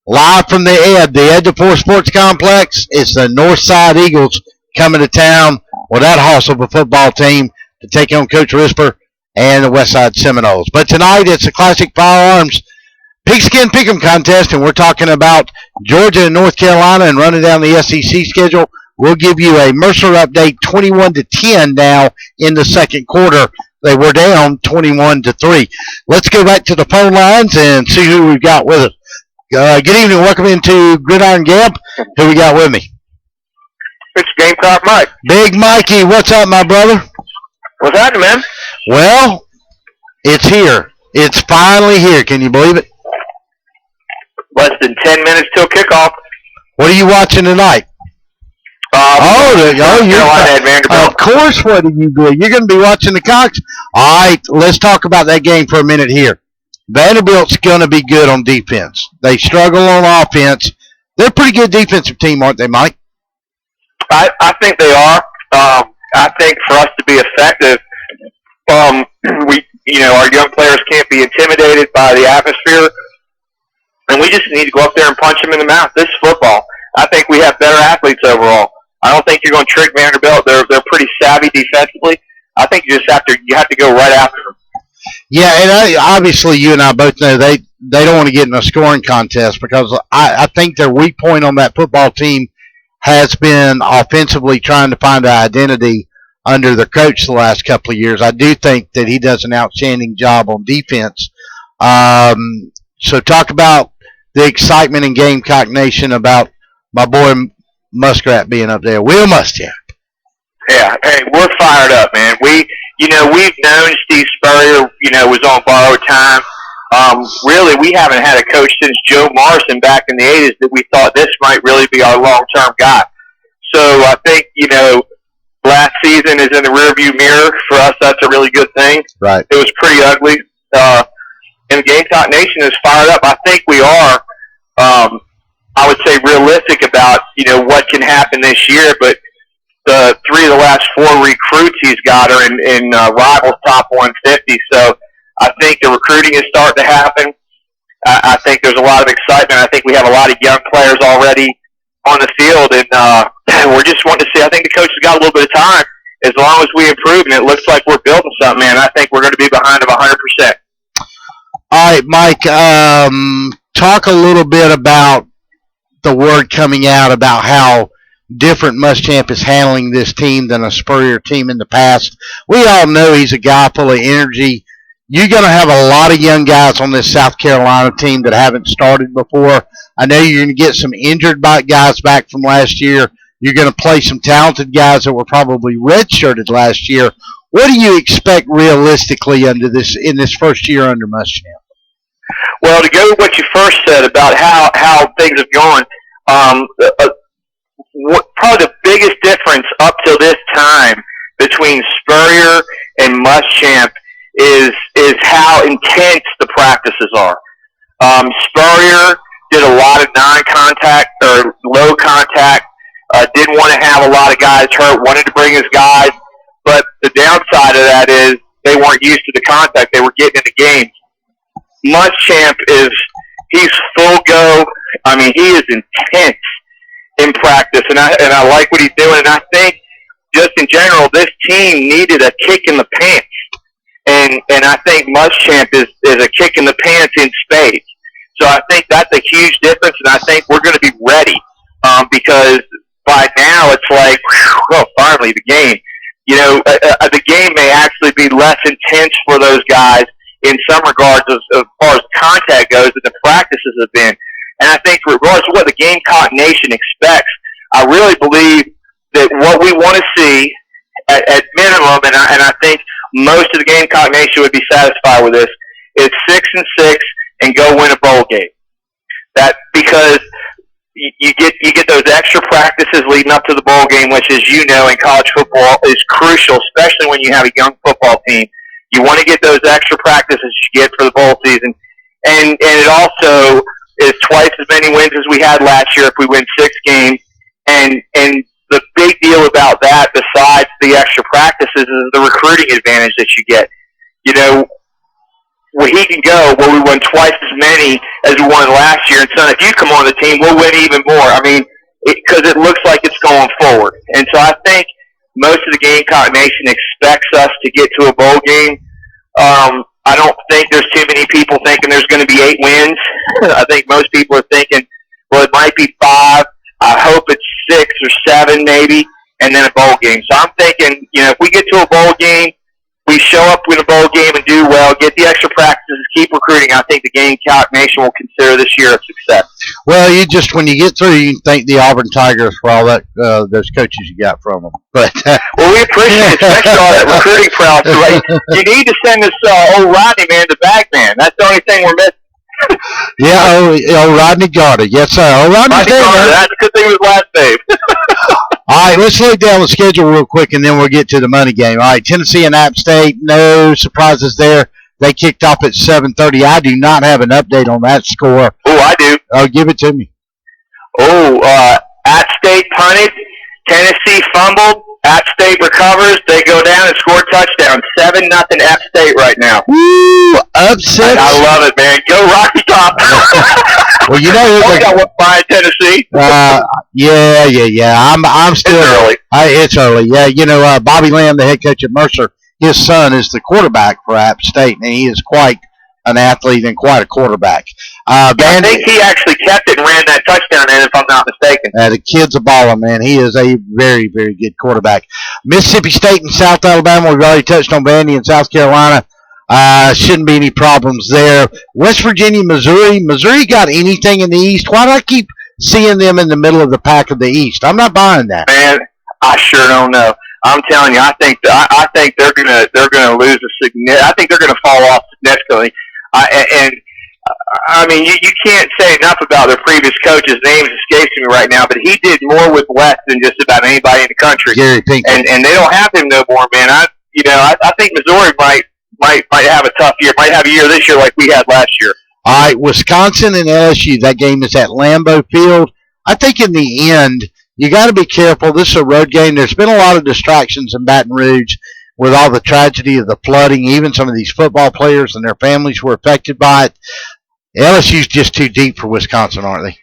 live from the Ed DeFore Sports Complex. It's the Northside Eagles coming to town with that hustle of a football team to take on Coach Risper and the Westside Seminoles. But tonight, it's a Classic Firearms Pigskin Pick'em contest, and we're talking about Georgia and North Carolina and running down the SEC schedule. We'll give you a Mercer update, 21-10 now in the second quarter. They were down 21-3. Let's go back to the phone lines and see who we've got with us. Good evening. Welcome into Gridiron Gab. Who we got with me? It's Gamecock Mike. Big Mikey. What's up, my brother? What's happening, man? Well, it's here. It's finally here. Can you believe it? Less than 10 minutes till kickoff. What are you watching tonight? Of course, what are you doing? You're going to be watching the Cox. All right, let's talk about that game for a minute here. Vanderbilt's going to be good on defense. They struggle on offense. They're a pretty good defensive team, aren't they, Mike? I think they are. I think for us to be effective, our young players can't be intimidated by the atmosphere, and we just need to go up there and punch them in the mouth. This is football. I think we have better athletes overall. I don't think you're going to trick Vanderbilt. They're pretty savvy defensively. I think you have to go right after them. Yeah, and obviously you and I both know they don't want to get in a scoring contest because I think their weak point on that football team has been offensively trying to find an identity under the coach the last couple of years. I do think that he does an outstanding job on defense. So talk about the excitement in Gamecock Nation about my boy Muskrat being up there. Will Muschamp. Yeah, hey, we're fired up, man. We've known Steve Spurrier, was on borrowed time. Really, we haven't had a coach since Joe Morrison back in the 80s that we thought this might really be our long-term guy. So I think, last season is in the rearview mirror. For us, that's a really good thing. Right. It was pretty ugly. And Gamecock Nation is fired up. I think we are, I would say, realistic about, what can happen this year, but the 3 of the last 4 recruits he's got are in Rivals Top 150. So I think the recruiting is starting to happen. I think there's a lot of excitement. I think we have a lot of young players already on the field, and we're just wanting to see. I think the coach has got a little bit of time. As long as we improve, and it looks like we're building something, man, I think we're going to be behind them 100%. All right, Mike, talk a little bit about the word coming out about how different Muschamp is handling this team than a Spurrier team in the past. We all know he's a guy full of energy. You're going to have a lot of young guys on this South Carolina team that haven't started before. I know you're going to get some injured guys back from last year. You're going to play some talented guys that were probably redshirted last year. What do you expect realistically in this first year under Muschamp? Well, to go with what you first said about how things have gone, probably the biggest difference up till this time between Spurrier and Muschamp is how intense the practices are. Spurrier did a lot of non-contact or low contact, didn't want to have a lot of guys hurt, wanted to bring his guys, but the downside of that is they weren't used to the contact. They were getting in the game. Muschamp he's full go. I mean, he is intense in practice, and I like what he's doing. And I think just in general, this team needed a kick in the pants, and I think Muschamp is a kick in the pants in spades. So I think that's a huge difference, and I think we're going to be ready because by now it's like, well, finally the game. The game may actually be less intense for those guys in some regards as far as contact goes than the practices have been. And I think regardless of what the Gamecock Nation expects, I really believe that what we want to see at minimum, and I think most of the Gamecock Nation would be satisfied with this, is 6-6 and go win a bowl game. That because you get those extra practices leading up to the bowl game, which, as you know, in college football is crucial, especially when you have a young football team. You want to get those extra practices you get for the bowl season, and it also is twice as many wins as we had last year if we win 6 games. And the big deal about that, besides the extra practices, is the recruiting advantage that you get. You know, where he can go, where we won twice as many as we won last year. And son, if you come on the team, we'll win even more. I mean, because it looks like it's going forward. And so I think most of the Gamecock Nation expects us to get to a bowl game. I don't think there's too many people thinking there's going to be 8 wins. I think most people are thinking, well, it might be 5. I hope it's 6 or 7 maybe, and then a bowl game. So I'm thinking, you know, if we get to a bowl game, we show up with a bowl game and do well, get the extra practices, keep recruiting, I think the Gamecock Nation will consider this year a success. Well, you just, when you get through, you can thank the Auburn Tigers for all that, those coaches you got from them. But well, we appreciate it, especially all that recruiting crowd. So, like, you need to send this old Rodney man to Bagman. That's the only thing we're missing. Yeah, Rodney Garter. Yes, sir. Rodney Garter. That's a good thing with his last name. All right, let's lay down the schedule real quick, and then we'll get to the money game. All right, Tennessee and App State, no surprises there. They kicked off at 7:30. I do not have an update on that score. Oh, I do. Oh, give it to me. Oh, App State punted. Tennessee fumbled. App State recovers. They go down and score a touchdown. 7-0 App State right now. Woo! Upset. I love it, man. Go Rocky Top. Well, you know, I got one by Tennessee. Yeah. I'm still it's early. It's early. Yeah, you know, Bobby Lamb, the head coach at Mercer, his son is the quarterback for App State, and he is quite an athlete and quite a quarterback. I think he actually kept it and ran that touchdown in, if I'm not mistaken. The kid's a baller, man. He is a very, very good quarterback. Mississippi State and South Alabama, we've already touched on Vandy and South Carolina. Shouldn't be any problems there. West Virginia, Missouri. Missouri got anything in the East? Why do I keep seeing them in the middle of the pack of the East? I'm not buying that. Man, I sure don't know. I'm telling you, I think they're gonna lose I think they're gonna fall off significantly. I mean, you can't say enough about their previous coach's name escapes me right now, but he did more with less than just about anybody in the country. Gary Pinkel. And they don't have him no more, man. I think Missouri might have a tough year. Might have a year this year like we had last year. All right, Wisconsin and LSU. That game is at Lambeau Field. I think in the end, you got to be careful. This is a road game. There's been a lot of distractions in Baton Rouge with all the tragedy of the flooding. Even some of these football players and their families were affected by it. LSU's just too deep for Wisconsin, aren't they?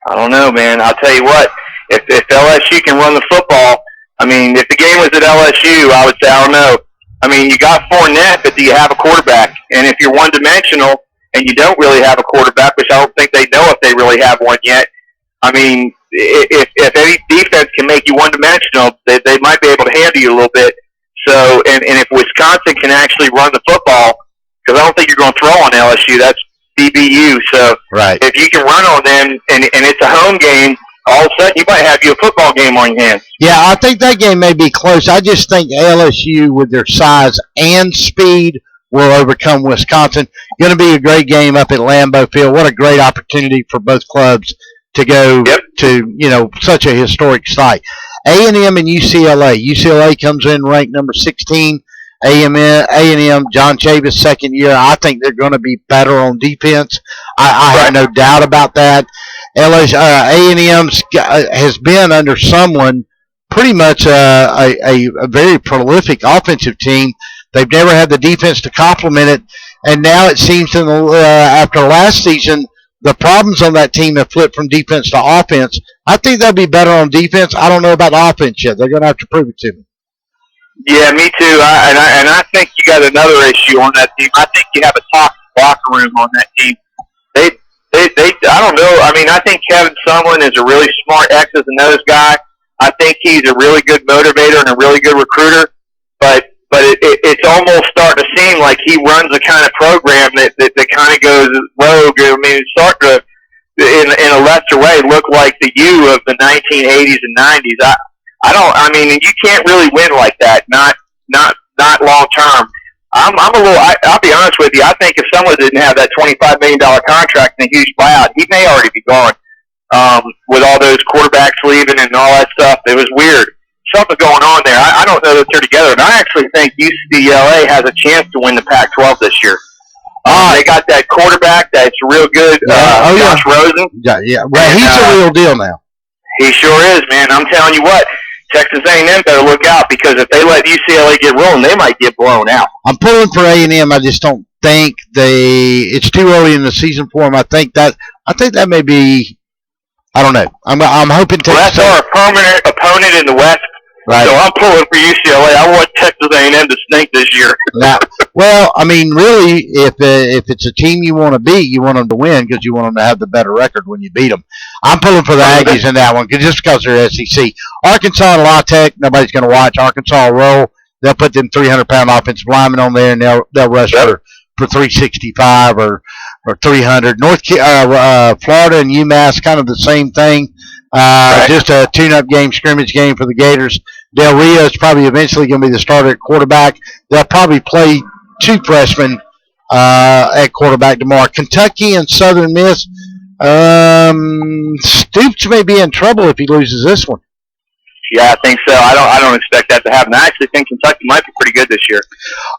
I don't know, man. I'll tell you what. If LSU can run the football, I mean, if the game was at LSU, I would say, I don't know. I mean, you got Fournette, but do you have a quarterback? And if you're one-dimensional and you don't really have a quarterback, which I don't think they know if they really have one yet, I mean, if any defense can make you one-dimensional, they might be able to handle you a little bit. So, and if Wisconsin can actually run the football, because I don't think you're going to throw on LSU, that's DBU. So right. If you can run on them and it's a home game, all of a sudden you might have a football game on your hands. Yeah, I think that game may be close. I just think LSU, with their size and speed, will overcome Wisconsin. Going to be a great game up at Lambeau Field. What a great opportunity for both clubs to go to, you know, such a historic site. A&M and UCLA. UCLA comes in ranked number 16. A&M, John Chavis, second year. I think they're going to be better on defense. I have no doubt about that. A&M has been under someone pretty much a very prolific offensive team. They've never had the defense to complement it, and now it seems after last season, the problems on that team have flipped from defense to offense. I think they'll be better on defense. I don't know about offense yet. They're going to have to prove it to me. Yeah, me too. And I think you got another issue on that team. I think you have a toxic locker room on that team. They I don't know. I mean, I think Kevin Sumlin is a really smart X's and O's guy. I think he's a really good motivator and a really good recruiter. But it's almost starting to seem like he runs a kind of program that kind of goes rogue. I mean, it's starting to, in a lesser way, look like the U of the 1980s and 90s. I mean, you can't really win like that. Not long term. I'll be honest with you. I think if someone didn't have that $25 million contract and a huge buyout, he may already be gone. With all those quarterbacks leaving and all that stuff, it was weird. Something going on there. I don't know that they're together, and I actually think UCLA has a chance to win the Pac-12 this year. They got that quarterback that's real good, Josh Rosen. Yeah. Well, he's a real deal now. He sure is, man. I'm telling you what, Texas A&M better look out, because if they let UCLA get rolling, they might get blown out. I'm pulling for A&M. I just don't think it's too early in the season for them. I think that may be. I don't know. I'm hoping Texas. Well, that's our permanent opponent in the West. Right. So I'm pulling for UCLA. I want Texas A&M to stink this year. Now, well, I mean, really, if it's a team you want to beat, you want them to win because you want them to have the better record when you beat them. I'm pulling for the Aggies in that one just because they're SEC. Arkansas and La Tech, nobody's going to watch. Arkansas will roll. They'll put them 300-pound offensive linemen on there, and they'll rush for 365 or 300. Florida and UMass, kind of the same thing. Just a tune-up game, scrimmage game for the Gators. Del Rio is probably eventually going to be the starter at quarterback. They'll probably play 2 freshmen at quarterback tomorrow. Kentucky and Southern Miss. Stoops may be in trouble if he loses this one. Yeah, I think so. I don't expect that to happen. I actually think Kentucky might be pretty good this year.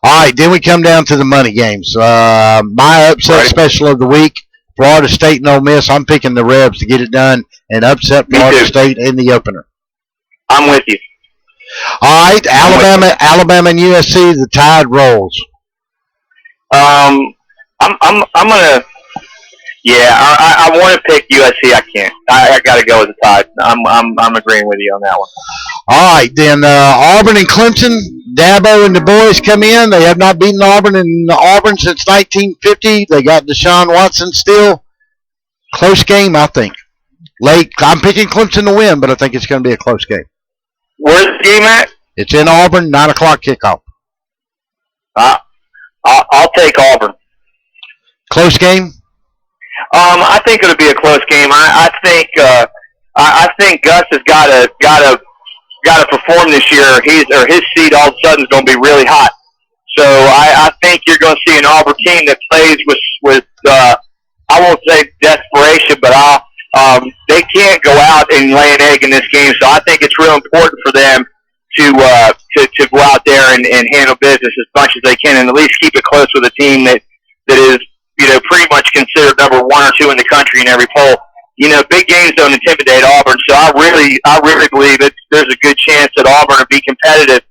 All right, then we come down to the money games. My upset special of the week, Florida State and Ole Miss. I'm picking the Rebs to get it done and upset Florida State in the opener. I'm with you. All right, Alabama and USC. The Tide rolls. I'm gonna. Yeah, I want to pick USC. I can't. I got to go with the Tide. I'm agreeing with you on that one. All right, then Auburn and Clemson. Dabo and the boys come in. They have not beaten Auburn since 1950. They got Deshaun Watson still. Close game, I think. Late. I'm picking Clemson to win, but I think it's going to be a close game. Where's the game at? It's in Auburn, 9 o'clock kickoff. I'll take Auburn. Close game? I think it'll be a close game. I think Gus has got to perform this year. His seat all of a sudden is going to be really hot. So I think you're going to see an Auburn team that plays with I won't say desperation, but they can't go out and lay an egg in this game. So I think it's real important for them to go out there and handle business as much as they can, and at least keep it close with a team that is pretty much considered number 1 or 2 in the country in every poll. Big games don't intimidate Auburn, so I really believe there's a good chance that Auburn will be competitive.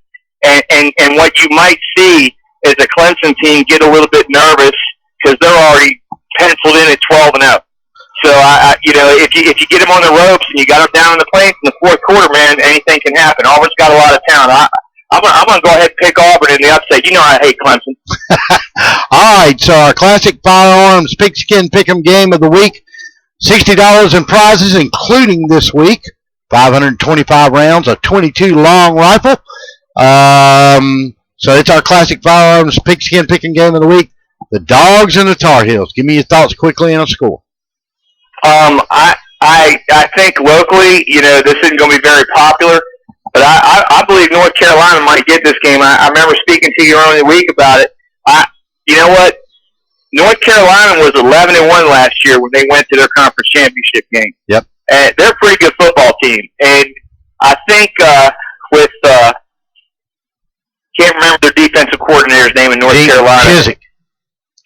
And what you might see is a Clemson team get a little bit nervous because they're already penciled in at 12-0. So if you get them on the ropes and you got them down in the plains in the fourth quarter, man, anything can happen. Auburn's got a lot of talent. I'm going to go ahead and pick Auburn in the upset. I hate Clemson. All right, so our classic firearms pigskin pick'em game of the week. $60 in prizes, including this week. 525 rounds, a 22 long rifle. So it's our classic firearms pigskin picking game of the week. The Dogs and the Tar Heels. Give me your thoughts quickly on a score. I think locally, this isn't going to be very popular, but I believe North Carolina might get this game. I remember speaking to you earlier in the week about it. You know what? North Carolina was 11-1 last year when they went to their conference championship game. Yep. And they're a pretty good football team. And I think with can't remember their defensive coordinator's name in North Carolina. Chizik.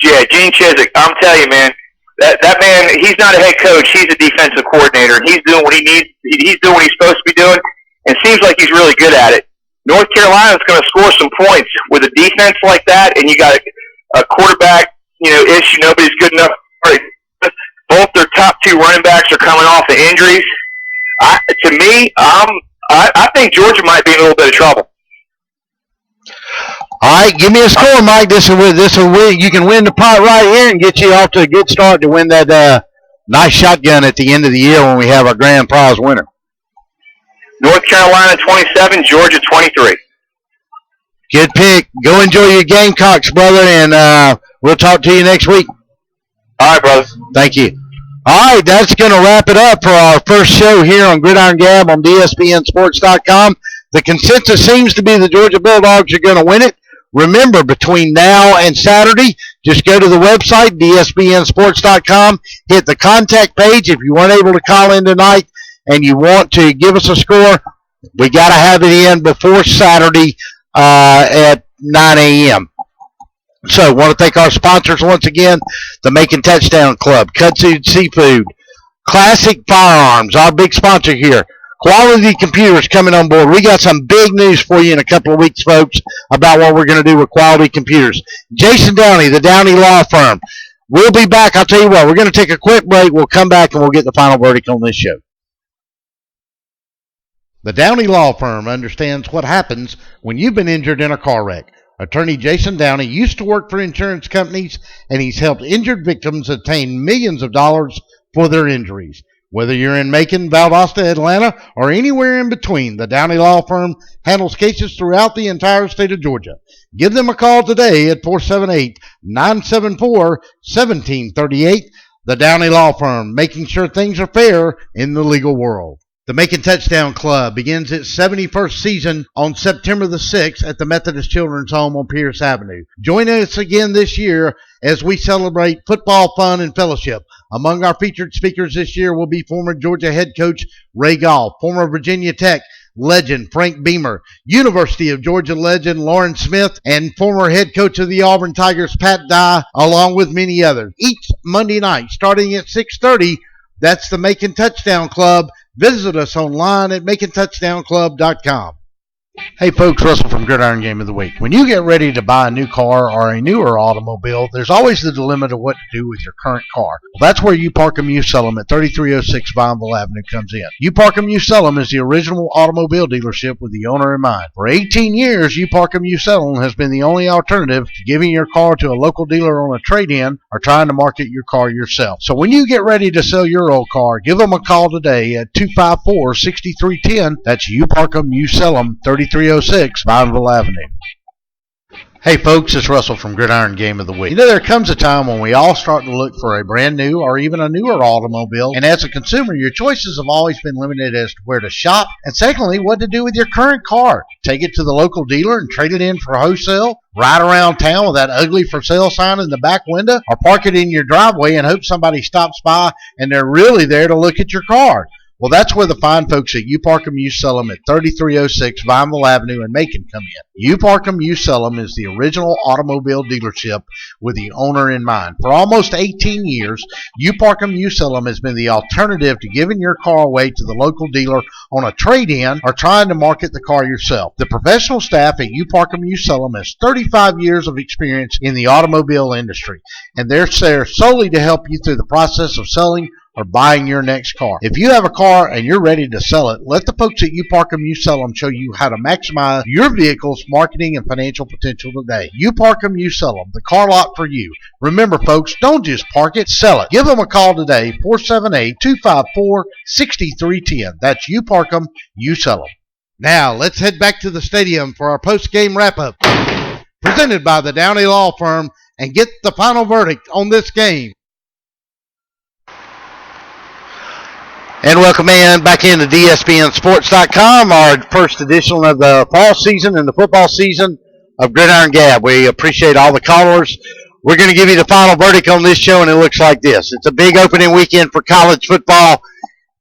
Yeah, Gene Chizik. I'm telling you, man, that man, he's not a head coach. He's a defensive coordinator. He's doing what he needs. He's doing what he's supposed to be doing, and seems like he's really good at it. North Carolina's going to score some points with a defense like that, and you got a quarterback, issue. Nobody's good enough. Both their top 2 running backs are coming off of injuries. To me, I think Georgia might be in a little bit of trouble. All right, give me a score, Mike. This will win. You can win the pot right here and get you off to a good start to win that nice shotgun at the end of the year when we have our grand prize winner. North Carolina 27, Georgia 23. Good pick. Go enjoy your Gamecocks, brother, and we'll talk to you next week. All right, brother. Thank you. All right, that's going to wrap it up for our first show here on Gridiron Gab on DSPNSports.com. The consensus seems to be the Georgia Bulldogs are going to win it. Remember, between now and Saturday, just go to the website, DSPNSports.com, hit the contact page. If you weren't able to call in tonight and you want to give us a score, we got to have it in before Saturday at 9 a.m. So, want to thank our sponsors once again, the Macon Touchdown Club, Kudzu Seafood, Classic Firearms, our big sponsor here. Quality Computers coming on board. We got some big news for you in a couple of weeks, folks, about what we're going to do with Quality Computers. Jason Downey, the Downey Law Firm. We'll be back. I'll tell you what, we're going to take a quick break. We'll come back and we'll get the final verdict on this show. The Downey Law Firm understands what happens when you've been injured in a car wreck. Attorney Jason Downey used to work for insurance companies, and he's helped injured victims attain millions of dollars for their injuries. Whether you're in Macon, Valdosta, Atlanta, or anywhere in between, the Downey Law Firm handles cases throughout the entire state of Georgia. Give them a call today at 478-974-1738. The Downey Law Firm, making sure things are fair in the legal world. The Macon Touchdown Club begins its 71st season on September the 6th at the Methodist Children's Home on Pierce Avenue. Join us again this year as we celebrate football, fun, and fellowship. Among our featured speakers this year will be former Georgia head coach Ray Goff, former Virginia Tech legend Frank Beamer, University of Georgia legend Lauren Smith, and former head coach of the Auburn Tigers Pat Dye, along with many others. Each Monday night starting at 6:30, that's the Macon Touchdown Club. Visit us online at MaconTouchdownClub.com. Hey folks, Russell from Gridiron Game of the Week. When you get ready to buy a new car or a newer automobile, there's always the dilemma of what to do with your current car. Well, that's where You Park 'Em, You Sell 'Em at 3306 Vineville Avenue comes in. You Park 'Em, You Sell 'Em is the original automobile dealership with the owner in mind. For 18 years, You Park 'Em, You Sell 'Em has been the only alternative to giving your car to a local dealer on a trade-in or trying to market your car yourself. So when you get ready to sell your old car, give them a call today at 254-6310. That's You Park 'Em, You Sell 'Em, 3306 Vineville Avenue. Hey folks, it's Russell from Gridiron Game of the Week. You know, there comes a time when we all start to look for a brand new or even a newer automobile, and as a consumer, your choices have always been limited as to where to shop, and secondly, what to do with your current car. Take it to the local dealer and trade it in for wholesale, ride around town with that ugly for sale sign in the back window, or park it in your driveway and hope somebody stops by and they're really there to look at your car. Well, that's where the fine folks at You Park 'Em, You Sell 'Em at 3306 Vineville Avenue in Macon come in. You Park 'Em, You Sell 'Em is the original automobile dealership with the owner in mind. For almost 18 years, You Park 'Em, You Sell 'Em has been the alternative to giving your car away to the local dealer on a trade-in or trying to market the car yourself. The professional staff at You Park 'Em, You Sell 'Em has 35 years of experience in the automobile industry, and they're there solely to help you through the process of selling or buying your next car. If you have a car and you're ready to sell it, let the folks at You Park 'Em, You Sell 'Em show you how to maximize your vehicle's marketing and financial potential today. You Park 'Em, You Sell 'Em, the car lot for you. Remember, folks, don't just park it, sell it. Give them a call today, 478-254-6310. That's You Park 'Em, You Sell 'Em. Now, let's head back to the stadium for our post-game wrap-up, presented by the Downey Law Firm, and get the final verdict on this game. And welcome back into DSPNSports.com, our first edition of the fall season and the football season of Gridiron Gab. We appreciate all the callers. We're going to give you the final verdict on this show, and it looks like this. It's a big opening weekend for college football,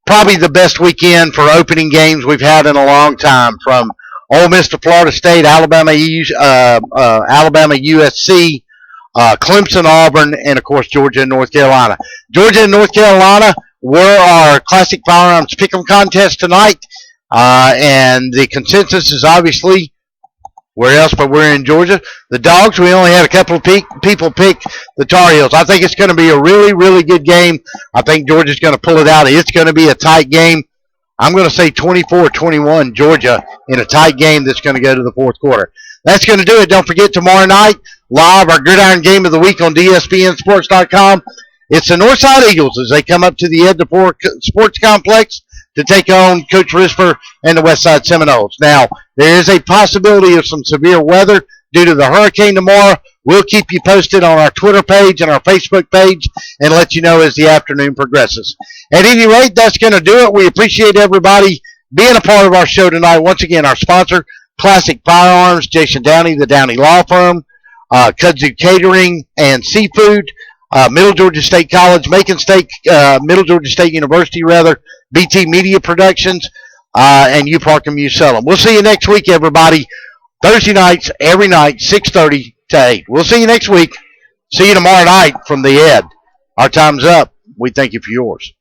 probably the best weekend for opening games we've had in a long time, from Ole Miss to Florida State, Alabama USC, Clemson, Auburn, and, of course, Georgia and North Carolina. Georgia and North Carolina were our Classic Firearms Pick'em contest tonight, and the consensus is obviously, where else but we're in Georgia. The Dogs, we only had a couple of people pick the Tar Heels. I think it's going to be a really, really good game. I think Georgia's going to pull it out. It's going to be a tight game. I'm going to say 24-21 Georgia in a tight game that's going to go to the fourth quarter. That's going to do it. Don't forget, tomorrow night, live, our Gridiron Game of the Week on DSPNSports.com. It's the Northside Eagles as they come up to the Ed DePore Sports Complex to take on Coach Risper and the Westside Seminoles. Now, there is a possibility of some severe weather due to the hurricane tomorrow. We'll keep you posted on our Twitter page and our Facebook page and let you know as the afternoon progresses. At any rate, that's going to do it. We appreciate everybody being a part of our show tonight. Once again, our sponsor, Classic Firearms, Jason Downey, the Downey Law Firm, Kudzu Catering and Seafood, Middle Georgia State College, Middle Georgia State University, BT Media Productions, and You Park 'Em, You Sell 'Em. We'll see you next week, everybody. Thursday nights, every night, 6:30 to 8. We'll see you next week. See you tomorrow night from the Ed. Our time's up. We thank you for yours.